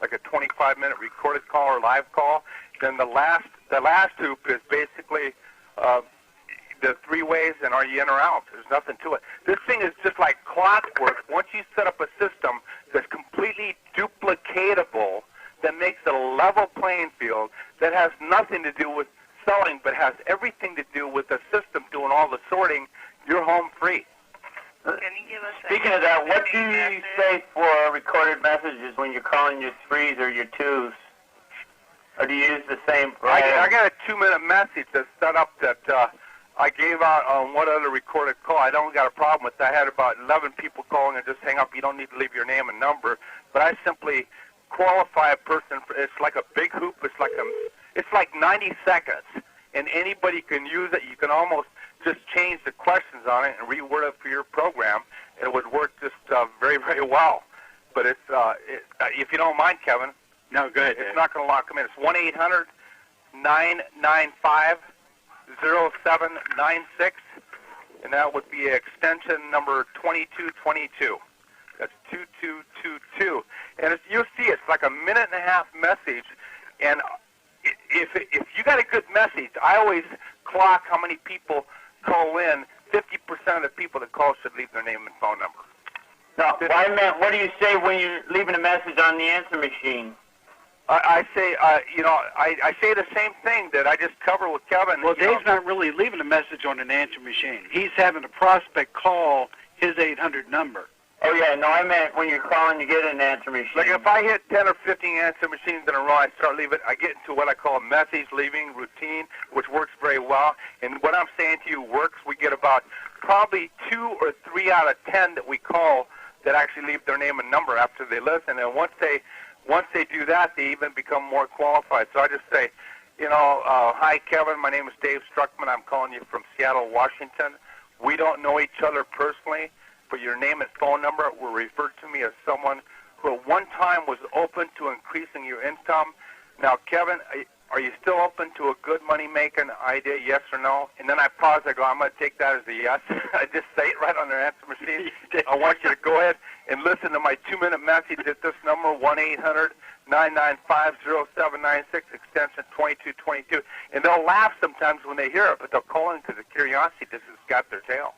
like a 25-minute recorded call or live call. Then the last hoop is basically the 3 ways and are you in or out. There's nothing to it. This thing is just like clockwork. Once you set up a system that's completely duplicatable, that makes it a level playing field, that has nothing to do with selling, but has everything to do with the system doing all the sorting, you're home free. Can you give us Speaking of that, what do you say for recorded messages when you're calling your 3s or your 2s? Or do you use the same? I got a 2-minute message that's set up that I gave out on one other recorded call. I don't got a problem with that. I had about 11 people calling and just hang up. You don't need to leave your name and number. But I simply qualify a person. It's like a big hoop. It's like 90 seconds, and anybody can use it. You can almost just change the questions on it and reword it for your program. It would work just very, very well. But if you don't mind, Kevin. No, go ahead. It's not going to lock them in. It's 1-800-995-0796, and that would be extension number 2222. That's 2222. And you'll see it's like a minute-and-a-half message, and if you got a good message, I always clock how many people call in. 50% of the people that call should leave their name and phone number. No, what do you say when you're leaving a message on the answer machine? I say, I say the same thing that I just covered with Kevin. Well, Dave's not really leaving a message on an answer machine. He's having a prospect call his 800 number. Oh, yeah, no, I meant when you're calling, you get an answer machine. Like if I hit 10 or 15 answer machines in a row, I start leaving. I get into what I call a message leaving routine, which works very well. And what I'm saying to you works. We get about probably 2 or 3 out of 10 that we call that actually leave their name and number after they listen. And once they do that, they even become more qualified. So I just say, hi, Kevin. My name is Dave Struckman. I'm calling you from Seattle, Washington. We don't know each other personally, but your name and phone number were referred to me as someone who at one time was open to increasing your income. Now, Kevin, are you still open to a good money-making idea, yes or no? And then I pause. I go, I'm going to take that as a yes. I just say it right on their answer machine. I want you to go ahead and listen to my 2-minute message at this number, 1-800-995-0796, extension 2222. And they'll laugh sometimes when they hear it, but they'll call in because of curiosity. This has got their tail.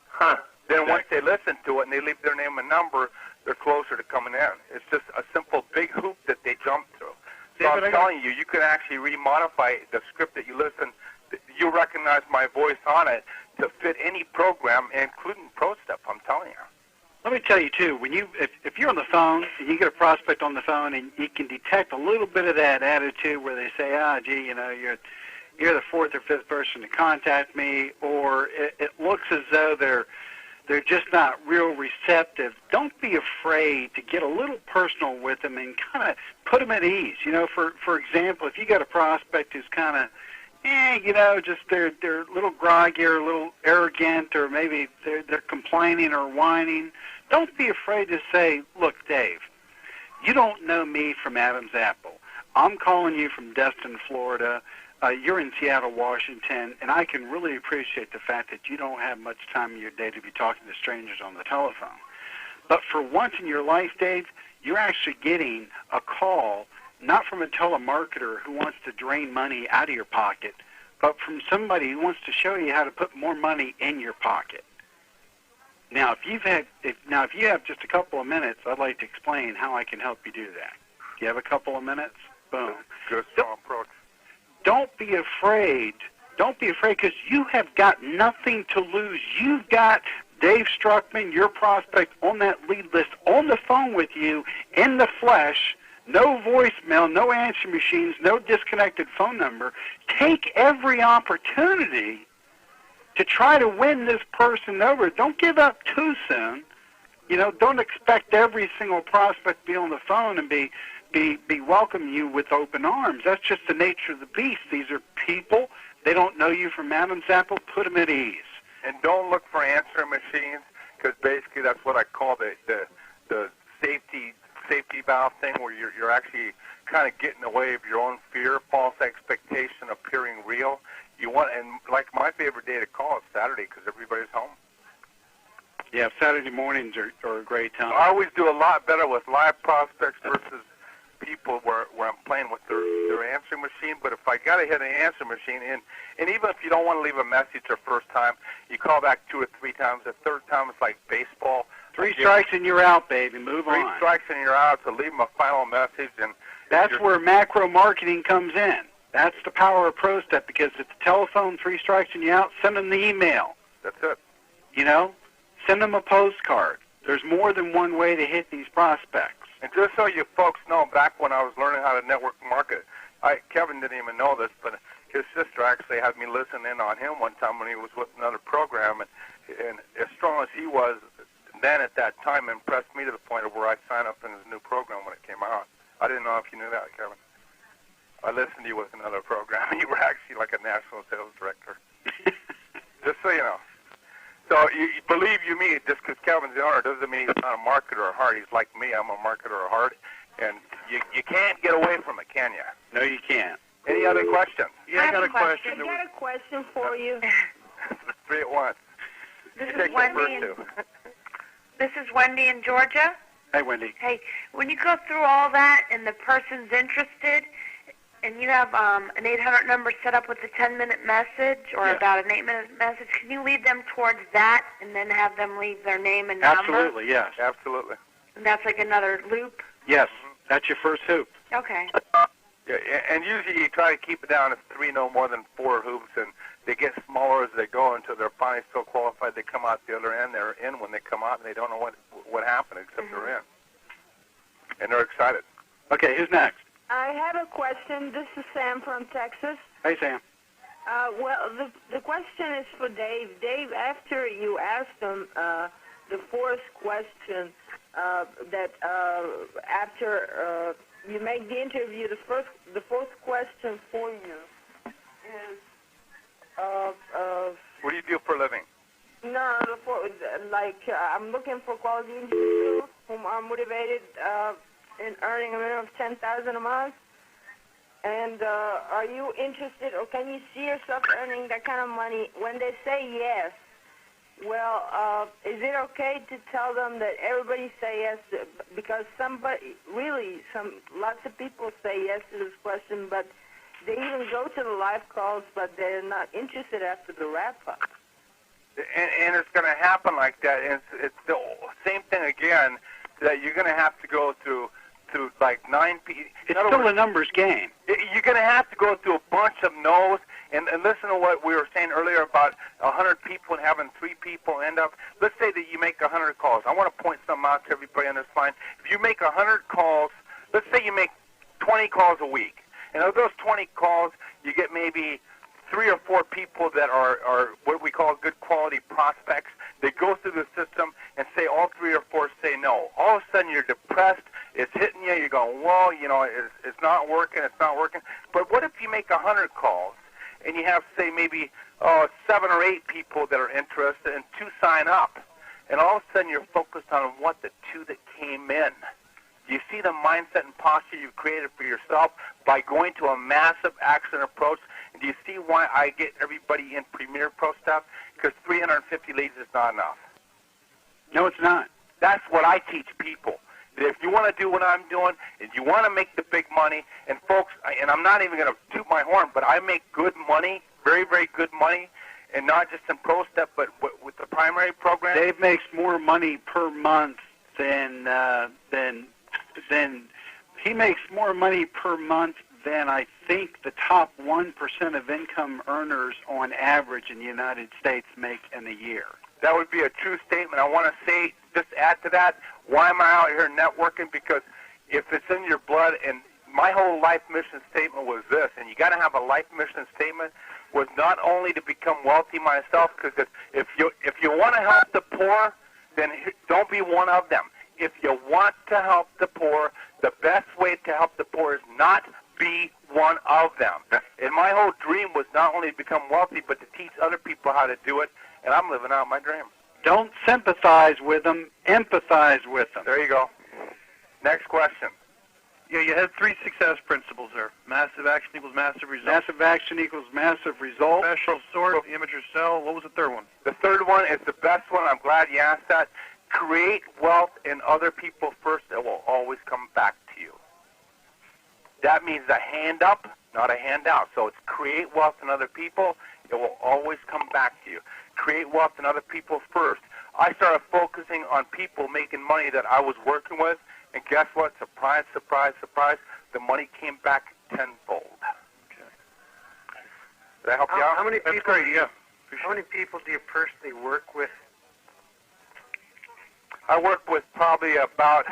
Huh. Then once they listen to it and they leave their name and number, they're closer to coming in. It's just a simple big hoop that they jump through. So I'm telling you, you can actually remodify the script that you listen. You recognize my voice on it to fit any program, including ProStep. I'm telling you. Let me tell you too. When if you're on the phone and you get a prospect on the phone and you can detect a little bit of that attitude where they say, gee, you're the 4th or 5th person to contact me, or it looks as though they're just not real receptive. Don't be afraid to get a little personal with them and kind of put them at ease. For example, if you got a prospect who's kind of, just they're a little groggy or a little arrogant, or maybe they're complaining or whining, don't be afraid to say, look, Dave, you don't know me from Adam's apple. I'm calling you from Destin, Florida. You're in Seattle, Washington, and I can really appreciate the fact that you don't have much time in your day to be talking to strangers on the telephone. But for once in your life, Dave, you're actually getting a call not from a telemarketer who wants to drain money out of your pocket, but from somebody who wants to show you how to put more money in your pocket. Now, if you have just a couple of minutes, I'd like to explain how I can help you do that. Do you have a couple of minutes? Boom. Good strong approach. Don't be afraid. Don't be afraid, because you have got nothing to lose. You've got Dave Struckman, your prospect, on that lead list, on the phone with you, in the flesh. No voicemail, no answer machines, no disconnected phone number. Take every opportunity to try to win this person over. Don't give up too soon. You know, don't expect every single prospect to be on the phone and be welcoming you with open arms. That's just the nature of the beast. These are people. They don't know you from Adam's apple. Put them at ease. And don't look for answering machines, because basically that's what I call the safety valve thing, where you're actually kind of getting away of your own fear, false expectation appearing real. You want, and like my favorite day to call is Saturday, because everybody's home. Yeah, Saturday mornings are a great time. I always do a lot better with live prospects versus people where I'm playing with their answering machine. But if I got to hit an answer machine, and even if you don't want to leave a message the first time, you call back 2 or 3 times. The third time it's like baseball. 3 strikes and you're out, baby. Move on. 3 strikes and you're out, so leave them a final message. And that's where macro marketing comes in. That's the power of ProStep, because it's a telephone, 3 strikes and you're out. Send them the email. That's it. You know, send them a postcard. There's more than one way to hit these prospects. And just so you folks know, back when I was learning how to network market, Kevin didn't even know this, but his sister actually had me listen in on him one time when he was with another program, and as strong as he was then at that time, impressed me to the point of where I signed up in his new program when it came out. I didn't know if you knew that, Kevin. I listened to you with another program. You were actually like a national sales director. Just so you know. So you believe you me, just because Kevin's the owner doesn't mean he's not a marketer at heart. He's like me. I'm a marketer at heart. And you can't get away from it, can you? No, you can't. Any other questions? Yeah, I got a question. I got a question for you. 3 at once. This You is take the Wendy. first 2. This is Wendy in Georgia. Hey, Wendy. Hey, when you go through all that and the person's interested, and you have an 800 number set up with a 10-minute message or about an 8-minute message, can you lead them towards that and then have them leave their name and number? Absolutely, yes. Absolutely. And that's like another loop? Yes, that's your first hoop. Okay. Yeah, and usually you try to keep it down to 3, no more than 4 hoops, and they get smaller as they go until they're finally so qualified they come out the other end. They're in when they come out, and they don't know what happened except they're in. And they're excited. Okay, who's next? I have a question. This is Sam from Texas. Hey, Sam. Well, the question is for Dave. Dave, after you asked him the fourth question, that after you make the interview, the fourth question for you is What do you do for a living? No, I'm looking for quality individuals whom are motivated in earning a minimum of $10,000 a month. And are you interested, or can you see yourself earning that kind of money? When they say yes, well, is it okay to tell them that everybody say yes? Because lots of people say yes to this question, but they even go to the live calls, but they're not interested after the wrap-up. And it's going to happen like that. And it's the same thing again, that you're going to have to go through like 9 people. It's still a numbers game. You're going to have to go through a bunch of no's. And listen to what we were saying earlier about 100 people and having 3 people end up. Let's say that you make 100 calls. I want to point something out to everybody on this line. If you make 100 calls, let's say you make 20 calls a week. And of those 20 calls, you get maybe 3 or 4 people that are what we call good quality prospects. They go through the system and say all 3 or 4 say no. All of a sudden you're depressed. It's hitting you. You're going, well, it's not working. It's not working. But what if you make 100 calls and you have, say, maybe 7 or 8 people that are interested and 2 sign up, and all of a sudden you're focused on the 2 that came in. Do you see the mindset and posture you've created for yourself by going to a massive action approach? And do you see why I get everybody in Premier Pro Step? Because 350 leads is not enough. No, it's not. That's what I teach people. that if you want to do what I'm doing, and you want to make the big money, and folks, and I'm not even going to toot my horn, but I make good money, very, very good money, and not just in ProStep, but with the primary program. Dave makes more money per month than he makes more money per month than I think the top 1% of income earners on average in the United States make in a year. That would be a true statement. I want to say, just add to that, why am I out here networking? Because if it's in your blood, and my whole life mission statement was this, and you got to have a life mission statement, was not only to become wealthy myself, because if you want to help the poor, then don't be one of them. If you want to help the poor, the best way to help the poor is not be one of them. And my whole dream was not only to become wealthy, but to teach other people how to do it, and I'm living out my dream. Don't sympathize with them, empathize with them. There you go. Next question. Yeah, you had 3 success principles there. Massive action equals massive result. Massive action equals massive result. Special sort, immature cell. What was the third one? The third one is the best one. I'm glad you asked that. Create wealth in other people first. It will always come back to you. That means a hand up, not a handout. So it's create wealth in other people. It will always come back to you. Create wealth in other people first. I started focusing on people making money that I was working with, and guess what? Surprise, surprise, surprise. The money came back tenfold. Okay. Did I help you out? How many That's people? great, yeah. How many people do you personally work with? I work with probably about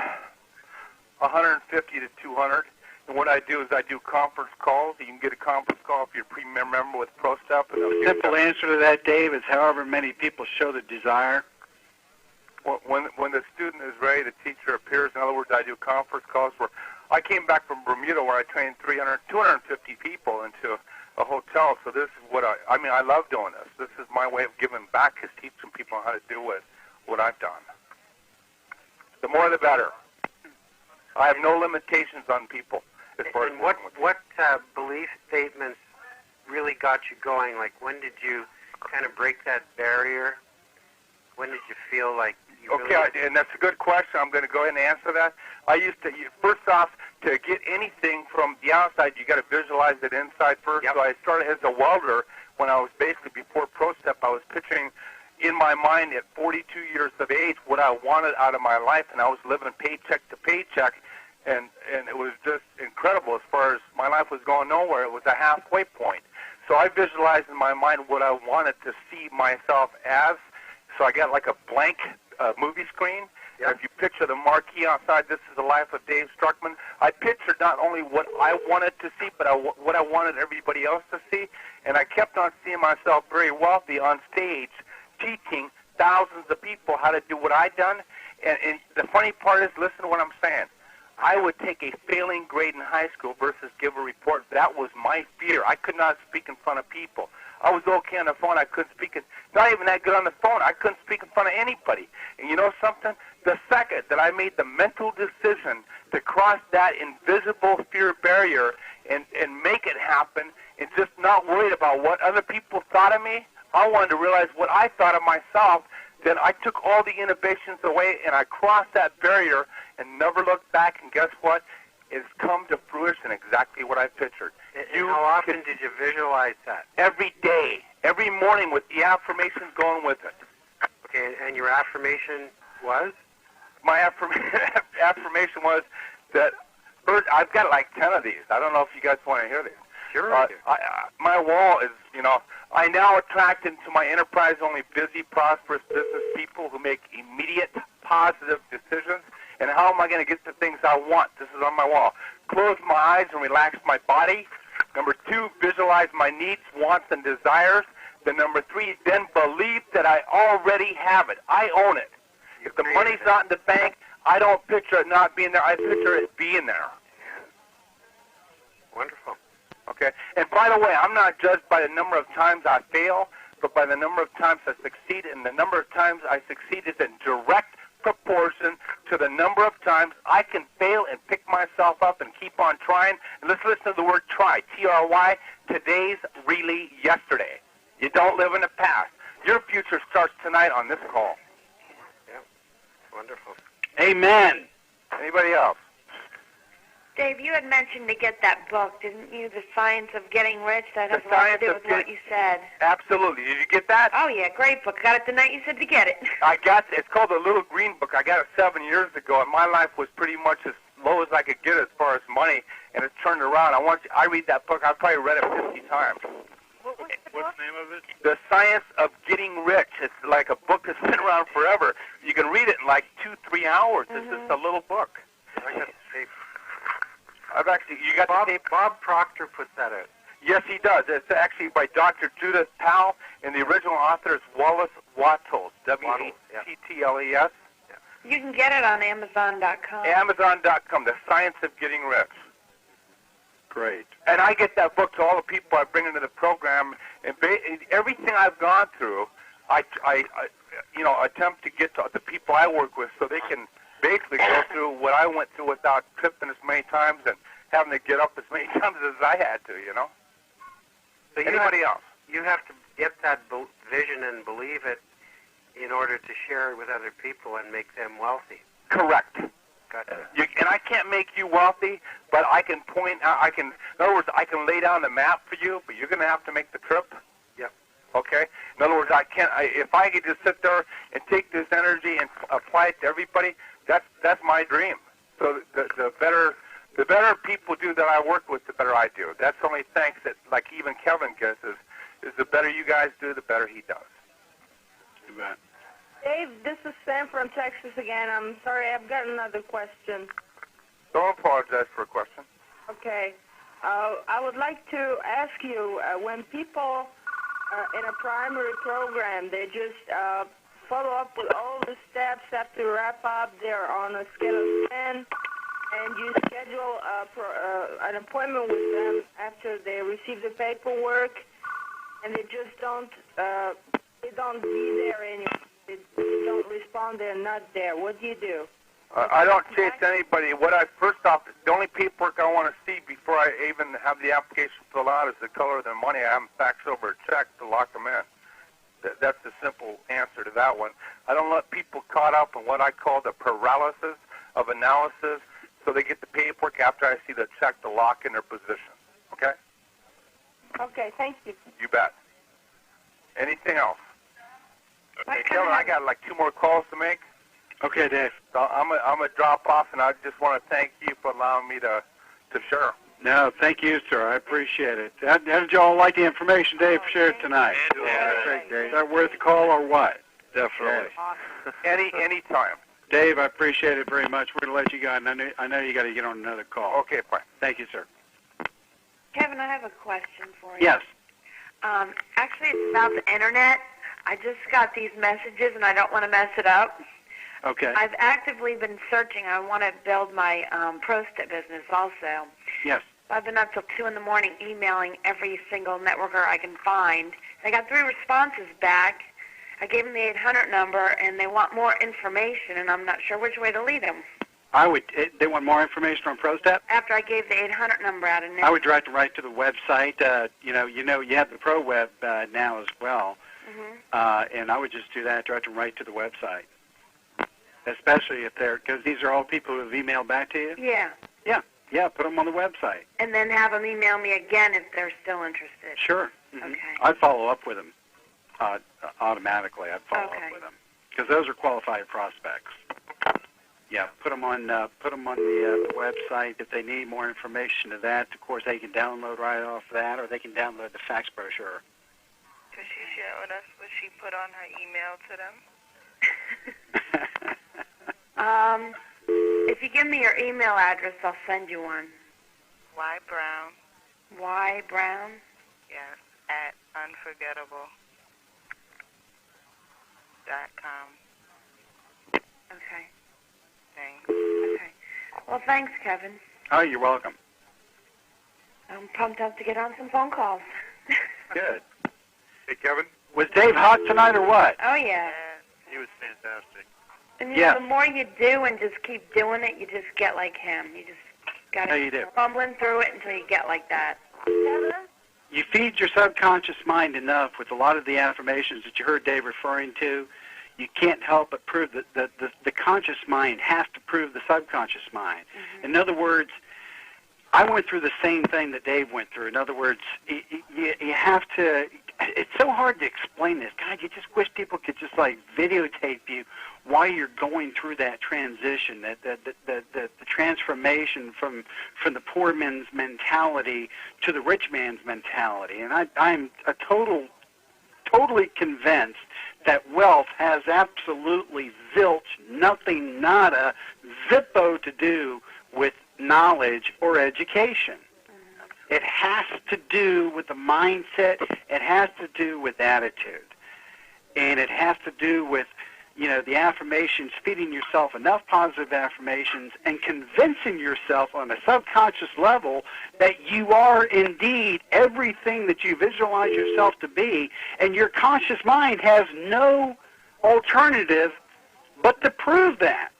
150 to 200. And what I do is I do conference calls. You can get a conference call if you're a premium member with ProStep. Simple answer to that, Dave, is however many people show the desire. When the student is ready, the teacher appears. In other words, I do conference calls where I came back from Bermuda where I trained 250 people into a hotel. So this is what I mean, I love doing this. This is my way of giving back, is teaching people how to do with what I've done. The more the better. I have no limitations on people. As far as what belief statements really got you going? Like, when did you kind of break that barrier? When did you feel like you Okay, and that's a good question. I'm going to go ahead and answer that. I used to, first off, to get anything from the outside, you got to visualize it inside first. Yep. So I started as a welder when I was basically, before ProStep, I was picturing in my mind at 42 years of age what I wanted out of my life, and I was living paycheck to paycheck, and it was just incredible as far as my life was going nowhere. It was a halfway point. So I visualized in my mind what I wanted to see myself as. So I got like a blank movie screen. Yep. If you picture the marquee outside, this is the life of Dave Struckman, I pictured not only what I wanted to see, but what I wanted everybody else to see. And I kept on seeing myself very wealthy on stage, teaching thousands of people how to do what I'd done. And the funny part is, listen to what I'm saying. I would take a failing grade in high school versus give a report. That was my fear. I could not speak in front of people. I was okay on the phone. I couldn't speak not even that good on the phone. I couldn't speak in front of anybody. And you know something? The second that I made the mental decision to cross that invisible fear barrier and make it happen and just not worried about what other people thought of me, I wanted to realize what I thought of myself. Then I took all the inhibitions away and I crossed that barrier and never looked back. And guess what? It's come to fruition exactly what I pictured. And how often did you visualize that? Every day, every morning with the affirmations going with it. Okay, and your affirmation was? My affirmation was that I've got like 10 of these. I don't know if you guys want to hear these. Sure I do. My wall is, I now attract into my enterprise only busy, prosperous business people who make immediate, positive decisions. And how am I going to get the things I want? This is on my wall. Close my eyes and relax my body. Number 2, visualize my needs, wants, and desires. Then number 3, then believe that I already have it. I own it. If the money's not in the bank, I don't picture it not being there. I picture it being there. Wonderful. Okay? And by the way, I'm not judged by the number of times I fail, but by the number of times I succeed. And the number of times I succeed is in direct proportion to the number of times I can fail and pick myself up and keep on trying. And let's listen to the word try, T-R-Y. Today's really yesterday. You don't live in the past. Your future starts tonight on this call. Yeah, wonderful. Amen. Anybody else? Dave, you had mentioned to get that book, didn't you? The Science of Getting Rich. That has The a lot to Science do of with what you said. Absolutely. Did you get that? Oh, yeah, great book. Got it the night you said to get it. I got it. It's called The Little Green Book. I got it 7 years ago, and my life was pretty much as low as I could get as far as money, and it's turned around. I read that book. I've probably read it 50 times. What's the name of it? The Science of Getting Rich. It's like a book that's been around forever. You can read it in like 2-3 hours. It's just a little book. I got the tape. You got the tape? Bob Proctor put that out. Yes, he does. It's actually by Dr. Judith Powell, and the original author is Wallace Wattles, W-A-T-T-L-E-S. You can get it on Amazon.com. Amazon.com, The Science of Getting Rich. Great. And I get that book to all the people I bring into the program, and everything I've gone through, I attempt to get to the people I work with so they can basically go through what I went through without tripping as many times and having to get up as many times as I had to, So anybody else? You have to get that vision and believe it in order to share it with other people and make them wealthy. Correct. Gotcha. And I can't make you wealthy, but I can point out, in other words, I can lay down the map for you, but you're going to have to make the trip. Yep. Okay? In other words, if I could just sit there and take this energy and apply it to everybody, that's my dream. So the better people do that I work with, the better I do. That's the only thanks that, like even Kevin gets, is the better you guys do, the better he does. You bet. Dave, this is Sam from Texas again. I'm sorry, I've got another question. Don't apologize for a question. Okay. I would like to ask you, when people in a primary program, they just follow up with all the steps after wrap up, they're on a scale of 10, and you schedule an appointment with them after they receive the paperwork, and they just don't be there anymore. They don't respond, they're not there. What do you do? I don't chase anybody. First off, the only paperwork I want to see before I even have the application filled out is the color of the money. I haven't faxed over a check to lock them in. That's the simple answer to that one. I don't let people caught up in what I call the paralysis of analysis, so they get the paperwork after I see the check to lock in their position. Okay? Okay, thank you. You bet. Anything else? Okay, Kevin, I got like 2 more calls to make. Okay, Dave. So I'm gonna drop off, and I just want to thank you for allowing me to share. No, thank you, sir. I appreciate it. How did you all like the information Dave shared tonight? Yeah, great, Dave. Is that worth the call or what? Definitely. Any time. Dave, I appreciate it very much. We're going to let you go, and I know you got to get on another call. Okay, fine. Thank you, sir. Kevin, I have a question for you. Yes. Actually, it's about the Internet. I just got these messages, and I don't want to mess it up. Okay. I've actively been searching. I want to build my pro-step business also. Yes. I've been up till 2 in the morning emailing every single networker I can find. I got 3 responses back. I gave them the 800 number, and they want more information, and I'm not sure which way to lead them. They want more information on ProStep? After I gave the 800 number out, and I would direct them right to the website. You have the Pro Web now as well, and I would just do that, direct them right to the website. Especially if because these are all people who have emailed back to you? Yeah. Yeah, put them on the website. And then have them email me again if they're still interested. Sure. Okay. I'd follow up with them automatically. I'd follow up with them because those are qualified prospects. Yeah, put them on the website. If they need more information to that, of course, they can download right off that, or they can download the fax brochure. Could she share with us what she put on her email to them? If you give me your email address, I'll send you one. Y Brown. Y Brown? Yes, at unforgettable.com. Okay. Thanks. Okay. Well, thanks, Kevin. Oh, you're welcome. I'm pumped up to get on some phone calls. Good. Hey, Kevin. Was Dave hot tonight or what? Oh, yeah. He was fantastic. And the more you do and just keep doing it, you just get like him. You just got to keep fumbling through it until you get like that. You feed your subconscious mind enough with a lot of the affirmations that you heard Dave referring to. you can't help but prove that the conscious mind has to prove the subconscious mind. Mm-hmm. In other words, I went through the same thing that Dave went through. In other words, you have to, it's so hard to explain this. God, you just wish people could just like videotape you while you're going through that transition, the transformation from the poor man's mentality to the rich man's mentality. And I'm totally convinced that wealth has absolutely zilch, nothing, nada, zippo to do with knowledge or education. It has to do with the mindset. It has to do with attitude. And it has to do with, the affirmations, feeding yourself enough positive affirmations and convincing yourself on a subconscious level that you are indeed everything that you visualize yourself to be, and your conscious mind has no alternative but to prove that.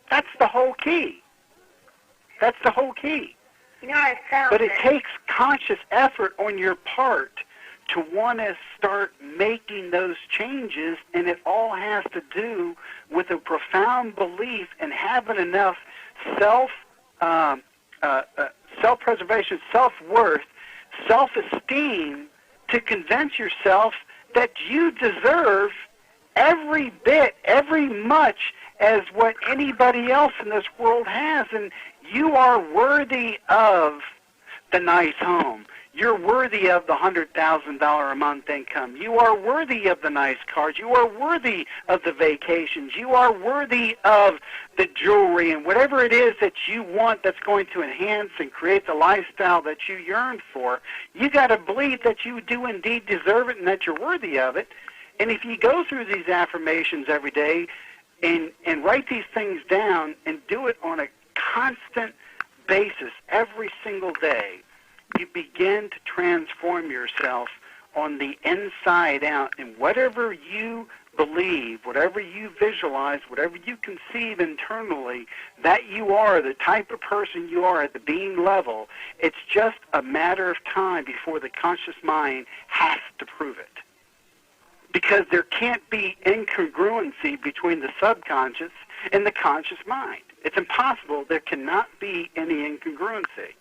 That's the whole key. That's the whole key. I found but it takes conscious effort on your part to want to start making those changes, and it all has to do with a profound belief and having enough self-preservation, self-worth, self-esteem to convince yourself that you deserve every bit, every much as what anybody else in this world has, and you are worthy of the nice home. You're worthy of the $100,000 a month income. You are worthy of the nice cars. You are worthy of the vacations. You are worthy of the jewelry and whatever it is that you want that's going to enhance and create the lifestyle that you yearn for. You got to believe that you do indeed deserve it and that you're worthy of it. And if you go through these affirmations every day and write these things down and do it on a constant basis every single day, you begin to transform yourself on the inside out, and whatever you believe, whatever you visualize, whatever you conceive internally, that you are, the type of person you are at the being level, it's just a matter of time before the conscious mind has to prove it. Because there can't be incongruency between the subconscious and the conscious mind. It's impossible. There cannot be any incongruency.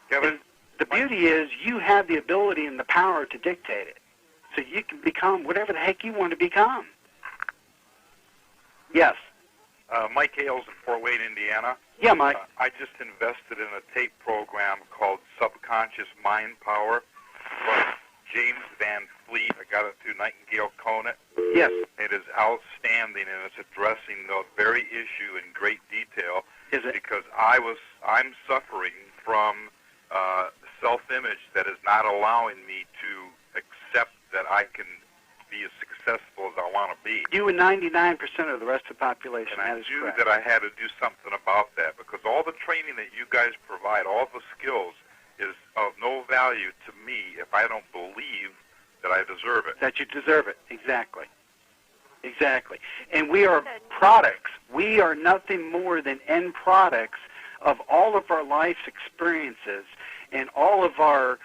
Kevin, the beauty is you have the ability and the power to dictate it. So you can become whatever the heck you want to become. Yes. Mike Hales in Fort Wayne, Indiana. Yeah, Mike. I just invested in a tape program called Subconscious Mind Power from James Van Fleet. I got it through Nightingale Conant. Yes. It is outstanding, and it's addressing the very issue in great detail. Is it? Because I'm suffering from self-image that is not allowing me to accept that I can be as successful as I want to be. You and 99% of the rest of the population. And I knew that I had to do something about that, because all the training that you guys provide, all the skills, is of no value to me if I don't believe that I deserve it. That you deserve it. Exactly. Exactly. And we are products. We are nothing more than end products of all of our life's experiences and all of our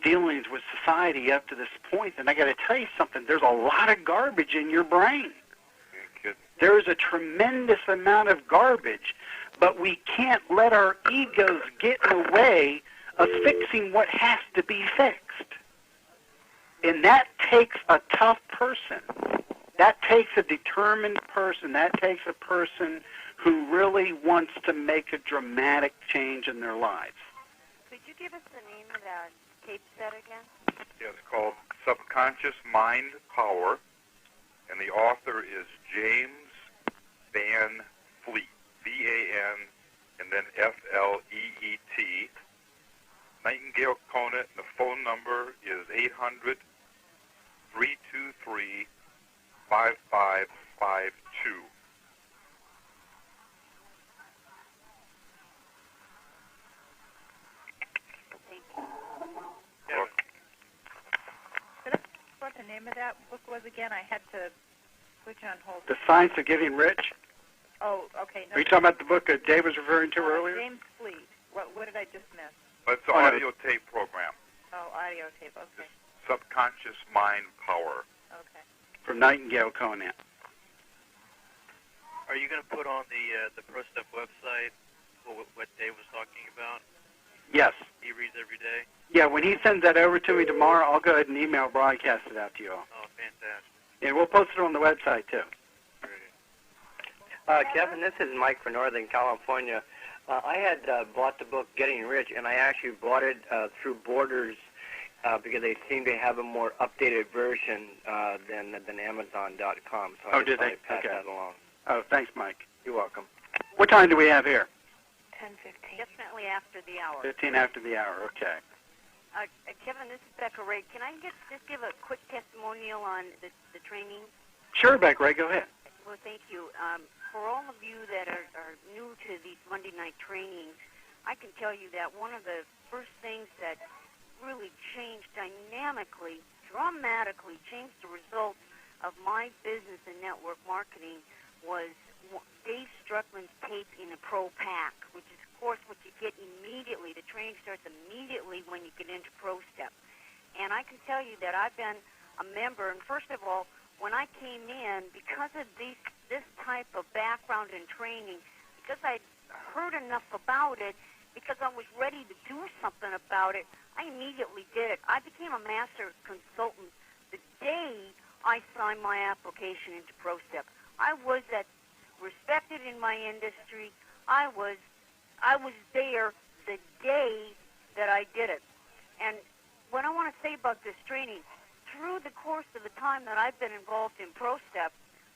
dealings with society up to this point. And I got to tell you something, there's a lot of garbage in your brain. There's a tremendous amount of garbage, but we can't let our egos get in the way of fixing what has to be fixed. And that takes a tough person. That takes a determined person. That takes a person who really wants to make a dramatic change in their lives. Could you give us the name of that tape set again? Yeah, it's called Subconscious Mind Power, and the author is James Van Fleet, V-A-N, and then F-L-E-E-T. Nightingale Conant, the phone number is 800-323-5552. What the name of that book was again? I had to put you on hold. The Science of Getting Rich? Oh, okay. No, Are you talking about the book that Dave was referring to earlier? James Fleet. What did I just miss? It's an audio tape program. Oh, audio tape. Okay. subconscious mind power. Okay. From Nightingale Conant. Are you going to put on the ProStep website what Dave was talking about? Yes. He reads every day? Yeah, when he sends that over to me tomorrow, I'll go ahead and email broadcast it out to you all. Oh, fantastic. And we'll post it on the website, too. Kevin, this is Mike from Northern California. I had bought the book Getting Rich, and I actually bought it through Borders because they seem to have a more updated version than Amazon.com. So I did they? pass Okay. that along. Oh, thanks, Mike. You're welcome. What time do we have here? 10:15. Definitely after the hour. 15 after the hour, okay. Kevin, this is Becca Ray. Can I just give a quick testimonial on the training? Sure, Beck Ray, go ahead. Well, thank you. For all of you that are new to these Monday night trainings, I can tell you that one of the first things that really changed dynamically, dramatically changed the results of my business and network marketing was Dave Struckman's tape in a Pro Pack, which is, of course, what you get immediately. The training starts immediately when you get into ProStep. And I can tell you that I've been a member, and first of all, when I came in, because of this type of background and training, because I'd heard enough about it, because I was ready to do something about it, I immediately did it. I became a master consultant the day I signed my application into ProStep. I was respected in my industry. I was there the day that I did it. And what I want to say about this training, through the course of the time that I've been involved in ProStep,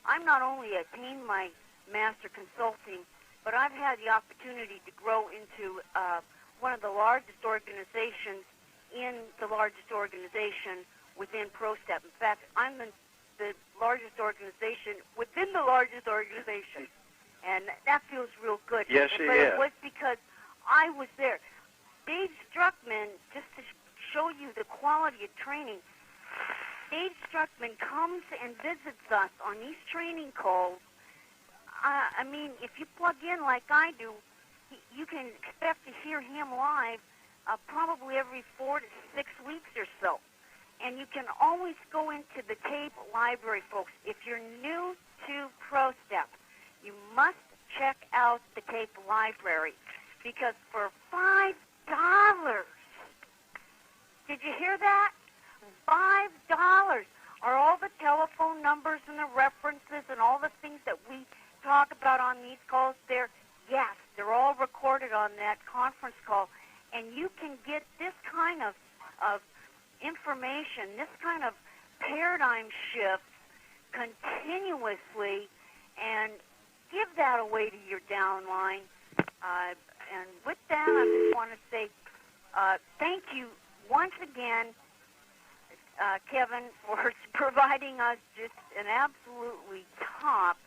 I'm not only attained my master consulting, but I've had the opportunity to grow into one of the largest organizations in the largest organization within ProStep. In fact, I'm the largest organization within the largest organization, and that feels real good. Yes, but it was because I was there. Dave Struckman, just to show you the quality of training, Dave Struckman comes and visits us on these training calls. I mean, if you plug in like I do, you can expect to hear him live probably every 4 to 6 weeks or so. And you can always go into the tape library, folks. If you're new to ProStep, you must check out the tape library, because for $5, did you hear that? $5 are all the telephone numbers and the references and all the things that we talk about on these calls there. Yes, they're all recorded on that conference call, and you can get this kind of information, this kind of paradigm shift continuously, and give that away to your downline. And with that, I just want to say thank you once again, Kevin, for providing us just an absolutely top,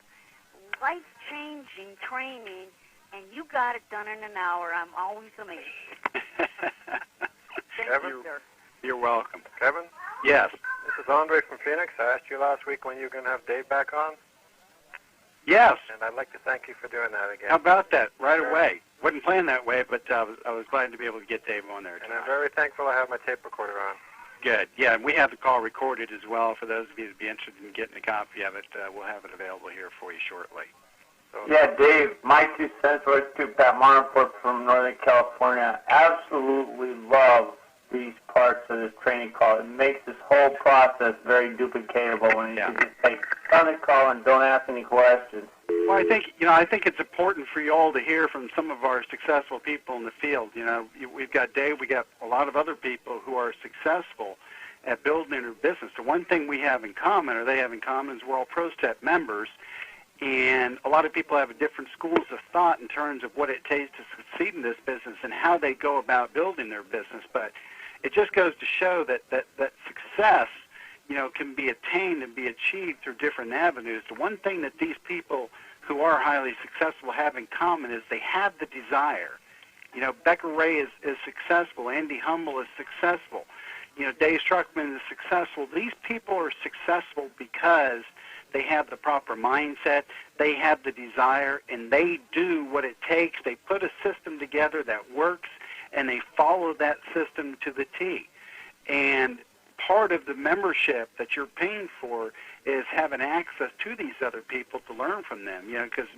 life-changing training, and you got it done in an hour. I'm always amazed. Thank you, sir. You're welcome. Kevin? Yes. This is Andre from Phoenix. I asked you last week when you were going to have Dave back on. Yes. And I'd like to thank you for doing that again. How about that? Right away. Wasn't planned that way, but I was glad to be able to get Dave on there tonight. And I'm very thankful I have my tape recorder on. Good. Yeah, and we have the call recorded as well. For those of you that be interested in getting a copy of it, we'll have it available here for you shortly. So, Yeah, Dave, my 2 cents was to Pat Marnford from Northern California. Absolutely love these parts of this training call. It makes this whole process very duplicatable when you just take on the call and don't ask any questions. Well, I think it's important for you all to hear from some of our successful people in the field. We've got Dave, we got a lot of other people who are successful at building their business. The one thing we have in common, or they have in common, is we're all ProStep members, and a lot of people have different schools of thought in terms of what it takes to succeed in this business and how they go about building their business. But it just goes to show that success, can be attained and be achieved through different avenues. The one thing that these people who are highly successful have in common is they have the desire. Becca Ray is successful. Andy Humble is successful. Dave Struckman is successful. These people are successful because they have the proper mindset, they have the desire, and they do what it takes. They put a system together that works, and they follow that system to the T. And part of the membership that you're paying for is having access to these other people to learn from them. You know, because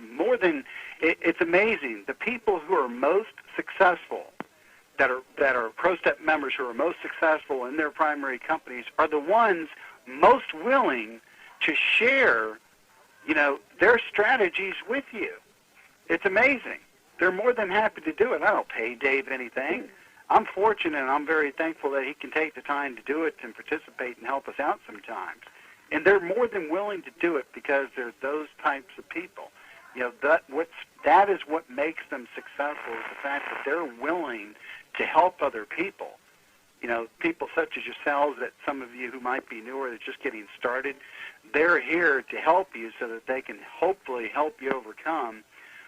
it's amazing. The people who are most successful, that are ProStep members who are most successful in their primary companies, are the ones most willing to share, you know, their strategies with you. It's amazing. They're more than happy to do it. I don't pay Dave anything. I'm fortunate and I'm very thankful that he can take the time to do it and participate and help us out sometimes. And they're more than willing to do it because they're those types of people. You know, that is what makes them successful, is the fact that they're willing to help other people. You know, people such as yourselves, that some of you who might be newer, that's just getting started, they're here to help you so that they can hopefully help you overcome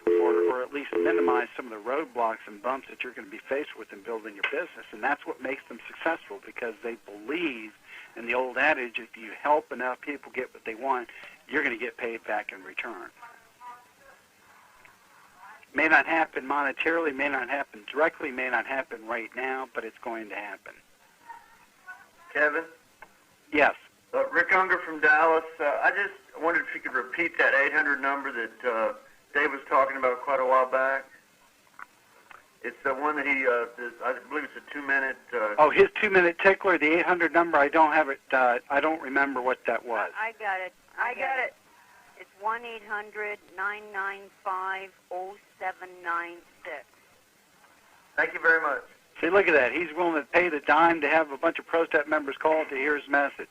or at least minimize some of the roadblocks and bumps that you're going to be faced with in building your business. And that's what makes them successful, because they believe in the old adage, if you help enough people get what they want, you're going to get paid back in return. May not happen monetarily, may not happen directly, may not happen right now, but it's going to happen. Kevin? Yes. Rick Unger from Dallas. I just wondered if you could repeat that 800 number that Dave was talking about quite a while back. It's the one that I believe it's a 2-minute... his 2-minute tickler, the 800 number, I don't have it, I don't remember what that was. I got it. It's 1-800-995-0796. Thank you very much. See, look at that. He's willing to pay the dime to have a bunch of ProStep members call to hear his message.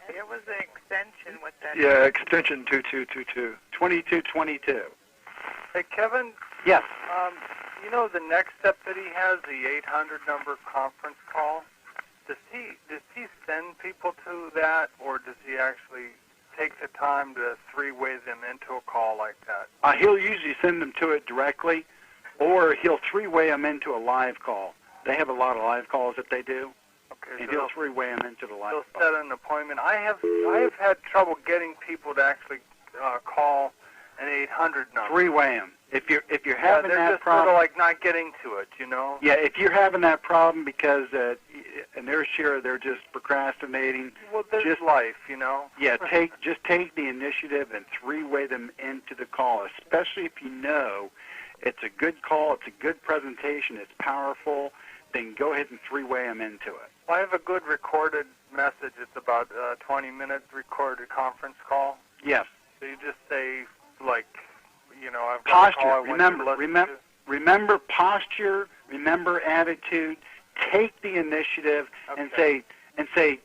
There was an extension with that. Yeah, extension 2222. 2222. Hey, Kevin? Yes. You know the next step that he has, the 800 number conference call? Does he send people to that, or does he actually take the time to three-way them into a call like that? He'll usually send them to it directly, or he'll three-way them into a live call. They have a lot of live calls that they do, and he'll three-way them into the live call. He'll set an appointment. I have had trouble getting people to actually call an 800 number. Three-way them. If you're having they're that just problem, sort of like not getting to it, you know. Yeah, if you're having that problem because in their share they're just procrastinating. Well, there's life, you know. Yeah, just take the initiative and three-way them into the call, especially if you know it's a good call, it's a good presentation, it's powerful. Then go ahead and three-way them into it. I have a good recorded message. It's about a 20-minute recorded conference call. Yes. So you just say, like, you know, I've posture. got a call I want you to listen to. Remember posture. Remember attitude. Take the initiative and say,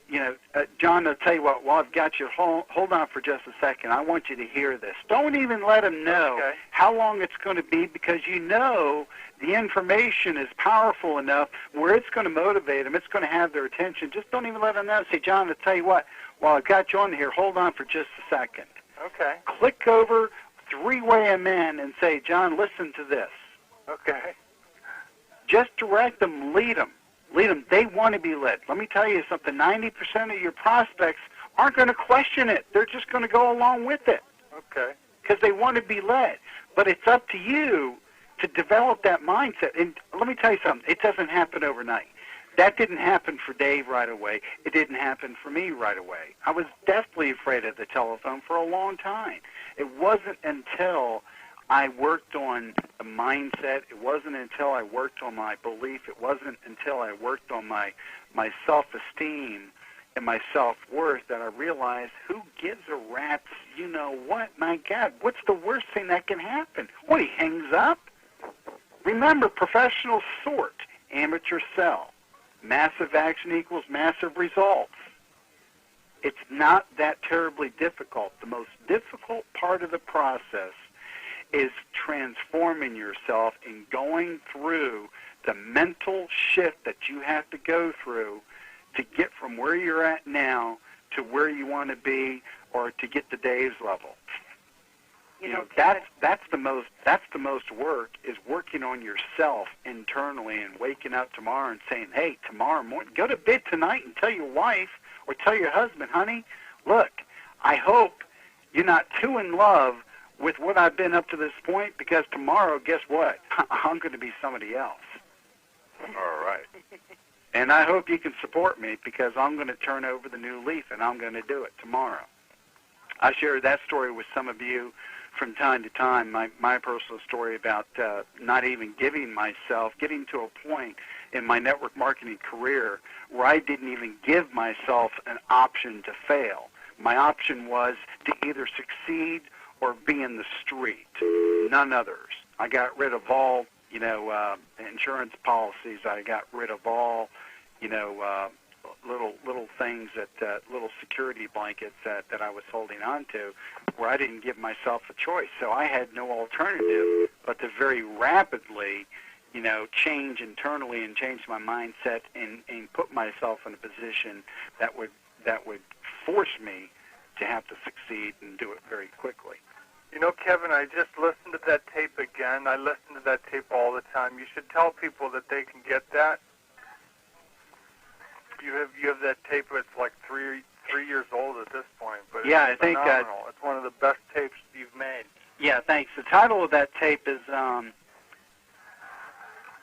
you know, John, I'll tell you what. While I've got you, hold on for just a second. I want you to hear this. Don't even let them know how long it's going to be, because you know the information is powerful enough where it's going to motivate them. It's going to have their attention. Just don't even let them know. Say, John, I'll tell you what. While I've got you on here, hold on for just a second. Okay. Click over, three-way them in, and say, John, listen to this. Okay. Just direct them, lead them. Lead them. They want to be led. Let me tell you something. 90% of your prospects aren't going to question it. They're just going to go along with it. Okay. Because they want to be led. But it's up to you to develop that mindset. And let me tell you something. It doesn't happen overnight. That didn't happen for Dave right away. It didn't happen for me right away. I was deathly afraid of the telephone for a long time. It wasn't until I worked on the mindset. It wasn't until I worked on my belief. It wasn't until I worked on my self-esteem and my self-worth that I realized, who gives a rat's, you know what? My God, what's the worst thing that can happen? What, he hangs up? Remember, professional sort, amateur sell. Massive action equals massive results. It's not that terribly difficult. The most difficult part of the process is transforming yourself and going through the mental shift that you have to go through to get from where you're at now to where you want to be, or to get to Dave's level. You know, that's the most work, is working on yourself internally and waking up tomorrow and saying, hey, tomorrow morning, go to bed tonight and tell your wife or tell your husband, honey, look, I hope you're not too in love with what I've been up to this point, because tomorrow, guess what? I'm going to be somebody else. All right. And I hope you can support me because I'm going to turn over the new leaf, and I'm going to do it tomorrow. I share that story with some of you from time to time, my personal story about not even getting to a point in my network marketing career where I didn't even give myself an option to fail. My option was to either succeed or be in the street, none others. I got rid of all, insurance policies. I got rid of all, little things little security blankets that I was holding on to, where I didn't give myself a choice. So I had no alternative but to very rapidly, change internally and change my mindset and put myself in a position that would force me to have to succeed and do it very quickly. Kevin, I just listened to that tape again. I listen to that tape all the time. You should tell people that they can get that. You have that tape. It's like three years old at this point, but yeah, it's I think phenomenal. It's one of the best tapes you've made. Yeah, thanks. The title of that tape is How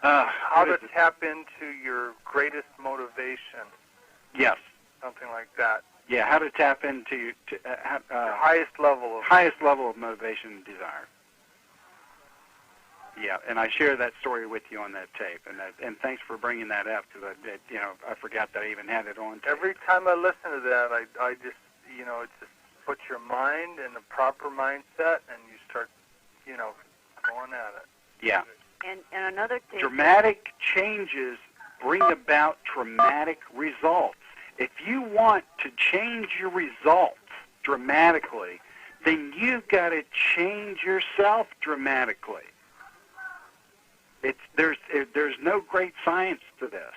to Tap Into Your Greatest Motivation. Yes. Something like that. Yeah, how to tap into your highest level of motivation and desire. Yeah, and I share that story with you on that tape, and thanks for bringing that up because I forgot that I even had it on tape. Every time I listen to that, I just it just puts your mind in the proper mindset, and you start going at it. Yeah. And another thing. Dramatic changes bring about dramatic results. If you want to change your results dramatically, then you've got to change yourself dramatically. There's no great science to this.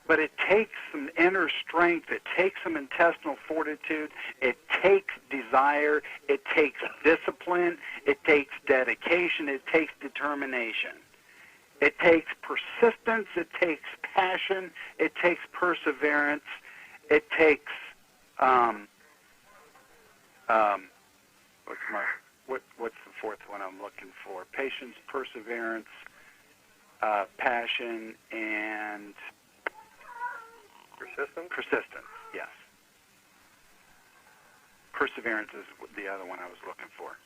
But it takes some inner strength. It takes some intestinal fortitude. It takes desire. It takes discipline. It takes dedication. It takes determination. It takes persistence. It takes passion. It takes perseverance. It takes what's the fourth one I'm looking for? Patience, perseverance, passion, and persistence. Persistence, yes. Perseverance is the other one I was looking for.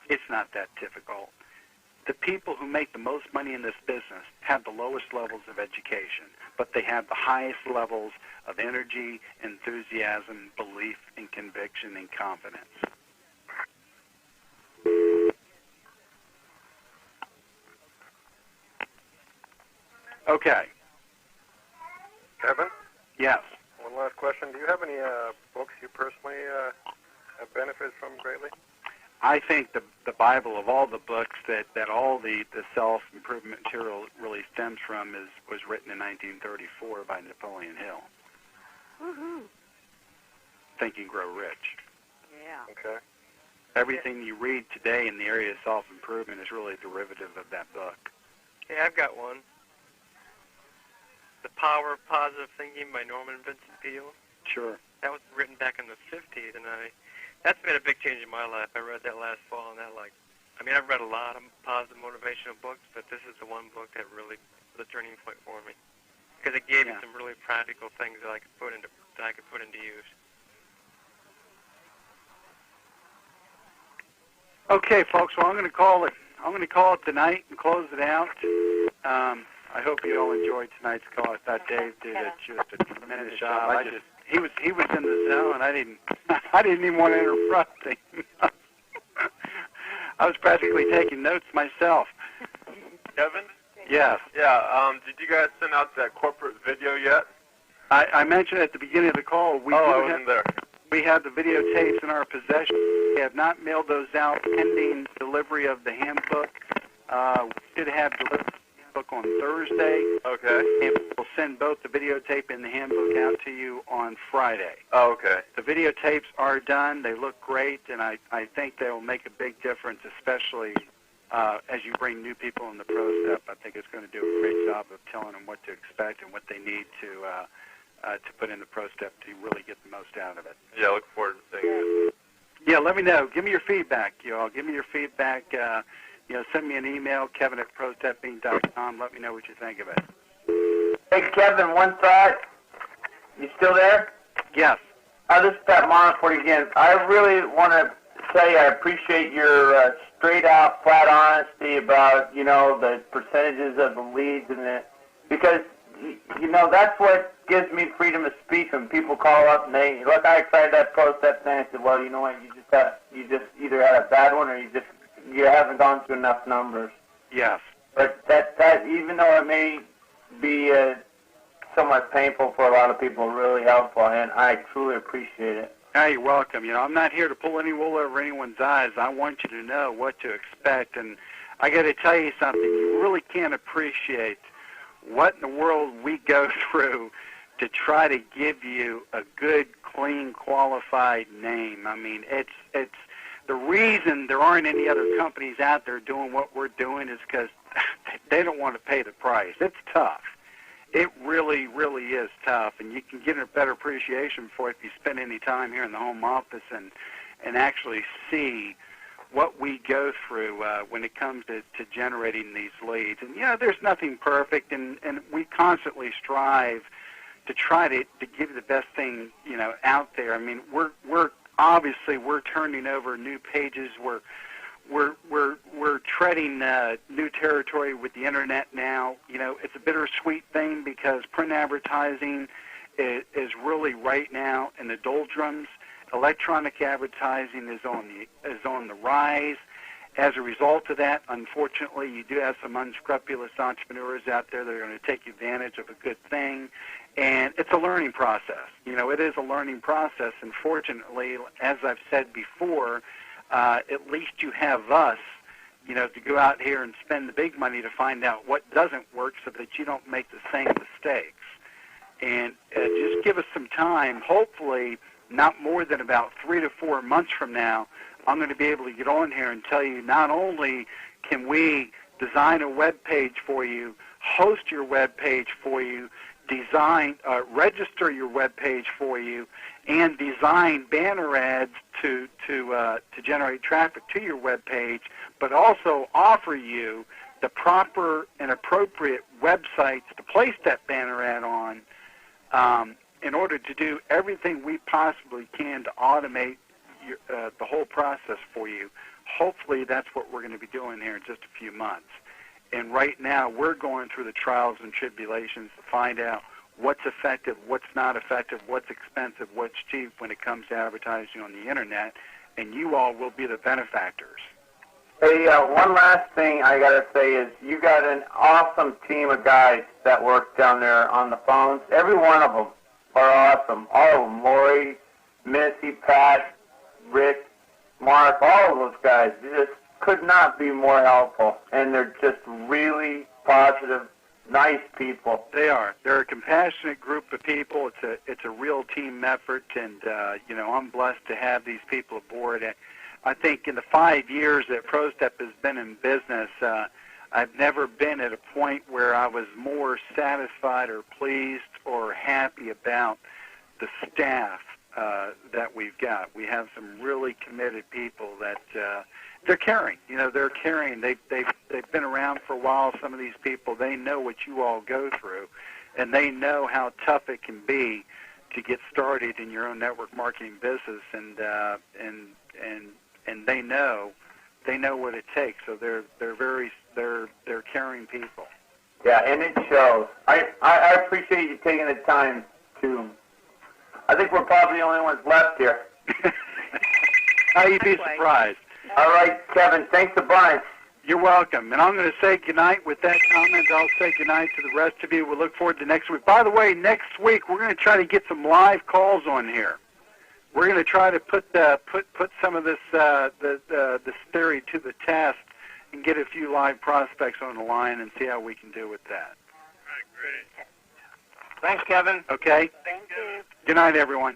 It's not that difficult. The people who make the most money in this business have the lowest levels of education, but they have the highest levels of energy, enthusiasm, belief, and conviction and confidence. Okay. Kevin? Yes. One last question. Do you have any books you personally have benefited from greatly? I think the Bible of all the books that all the self-improvement material really stems from was written in 1934 by Napoleon Hill. Woohoo! Think and Grow Rich. Yeah. Okay. Everything you read today in the area of self-improvement is really a derivative of that book. Yeah, I've got one. The Power of Positive Thinking by Norman Vincent Peale. Sure. That was written back in the 50s, and that's made a big change in my life. I read that last fall, and I've read a lot of positive motivational books, but this is the one book that really was a turning point for me because it gave me some really practical things that I could put into use. Okay, folks. Well, I'm going to call it tonight and close it out. I hope you all enjoyed tonight's call. I thought Dave did just a tremendous job. He was in the zone. I didn't even want to interrupt him. I was practically taking notes myself. Kevin? Yes. Yeah. Did you guys send out that corporate video yet? I mentioned at the beginning of the call. I wasn't there. We have the videotapes in our possession. We have not mailed those out pending delivery of the handbook. We should have delivery of the handbook on Thursday. Okay. And we'll send both the videotape and the handbook out to you on Friday. Oh, okay. The videotapes are done. They look great, and I think they will make a big difference, especially as you bring new people in the Pro Step. I think it's going to do a great job of telling them what to expect and what they need to put in the Pro Step to really get the most out of it. Yeah, I look forward to seeing it. Yeah, let me know. Give me your feedback, y'all. Give me your feedback. send me an email, kevin@prostepbean.com. Let me know what you think of it. Hey, Kevin, one thought. You still there? Yes. This is Pat Montfort again. I really want to say I appreciate your straight-out, flat honesty about, the percentages of the leads because, that's what gives me freedom of speech when people call up and they, look, I tried that ProStep thing. I said, well, you know what, you just either had a bad one or you haven't gone through enough numbers. Yes. But that even though it may be somewhat painful for a lot of people, really helpful, and I truly appreciate it. You're welcome. I'm not here to pull any wool over anyone's eyes. I want you to know what to expect, and I got to tell you something. You really can't appreciate what in the world we go through to try to give you a good, clean, qualified name. I mean, it's the reason there aren't any other companies out there doing what we're doing is because they don't want to pay the price. It's tough. It really, really is tough, and you can get a better appreciation for it if you spend any time here in the home office and actually see what we go through when it comes to generating these leads. And, there's nothing perfect, and we constantly strive to try to give you the best thing, out there. I mean, we're obviously turning over new pages. We're treading new territory with the internet now. It's a bittersweet thing because print advertising is really right now in the doldrums. Electronic advertising is on the rise. As a result of that, unfortunately, you do have some unscrupulous entrepreneurs out there that are going to take advantage of a good thing, and it's a learning process. It is a learning process, and fortunately, as I've said before, at least you have us, to go out here and spend the big money to find out what doesn't work so that you don't make the same mistakes. And just give us some time. Hopefully, not more than about 3 to 4 months from now, I'm going to be able to get on here and tell you not only can we design a web page for you, host your web page for you, register your web page for you, and design banner ads to generate traffic to your web page, but also offer you the proper and appropriate websites to place that banner ad on in order to do everything we possibly can to automate the whole process for you. Hopefully that's what we're going to be doing here in just a few months. And right now we're going through the trials and tribulations to find out what's effective, what's not effective, what's expensive, what's cheap when it comes to advertising on the internet, and you all will be the benefactors. Hey, one last thing I got to say is you got an awesome team of guys that work down there on the phones. Every one of them are awesome. All of them, Lori, Missy, Pat, Rick, Mark, all of those guys just could not be more helpful, and they're just really positive, nice people. They are. They're a compassionate group of people. It's a real team effort, and I'm blessed to have these people aboard. I think in the 5 years that ProStep has been in business, I've never been at a point where I was more satisfied or pleased or happy about the staff that we've got. We have some really committed people that they're caring. They're caring. They've been around for a while. Some of these people, they know what you all go through, and they know how tough it can be to get started in your own network marketing business, and they know what it takes. So they're caring people. Yeah, and it shows. I appreciate you taking the time to. I think we're probably the only ones left here. How you'd be surprised. All right, Kevin, thanks a bunch. You're welcome. And I'm going to say goodnight with that comment. I'll say goodnight to the rest of you. We'll look forward to next week. By the way, next week we're going to try to get some live calls on here. We're going to try to put some of this this theory to the test and get a few live prospects on the line and see how we can do with that. All right, great. Thanks, Kevin. Okay? Thank you. Good night, everyone.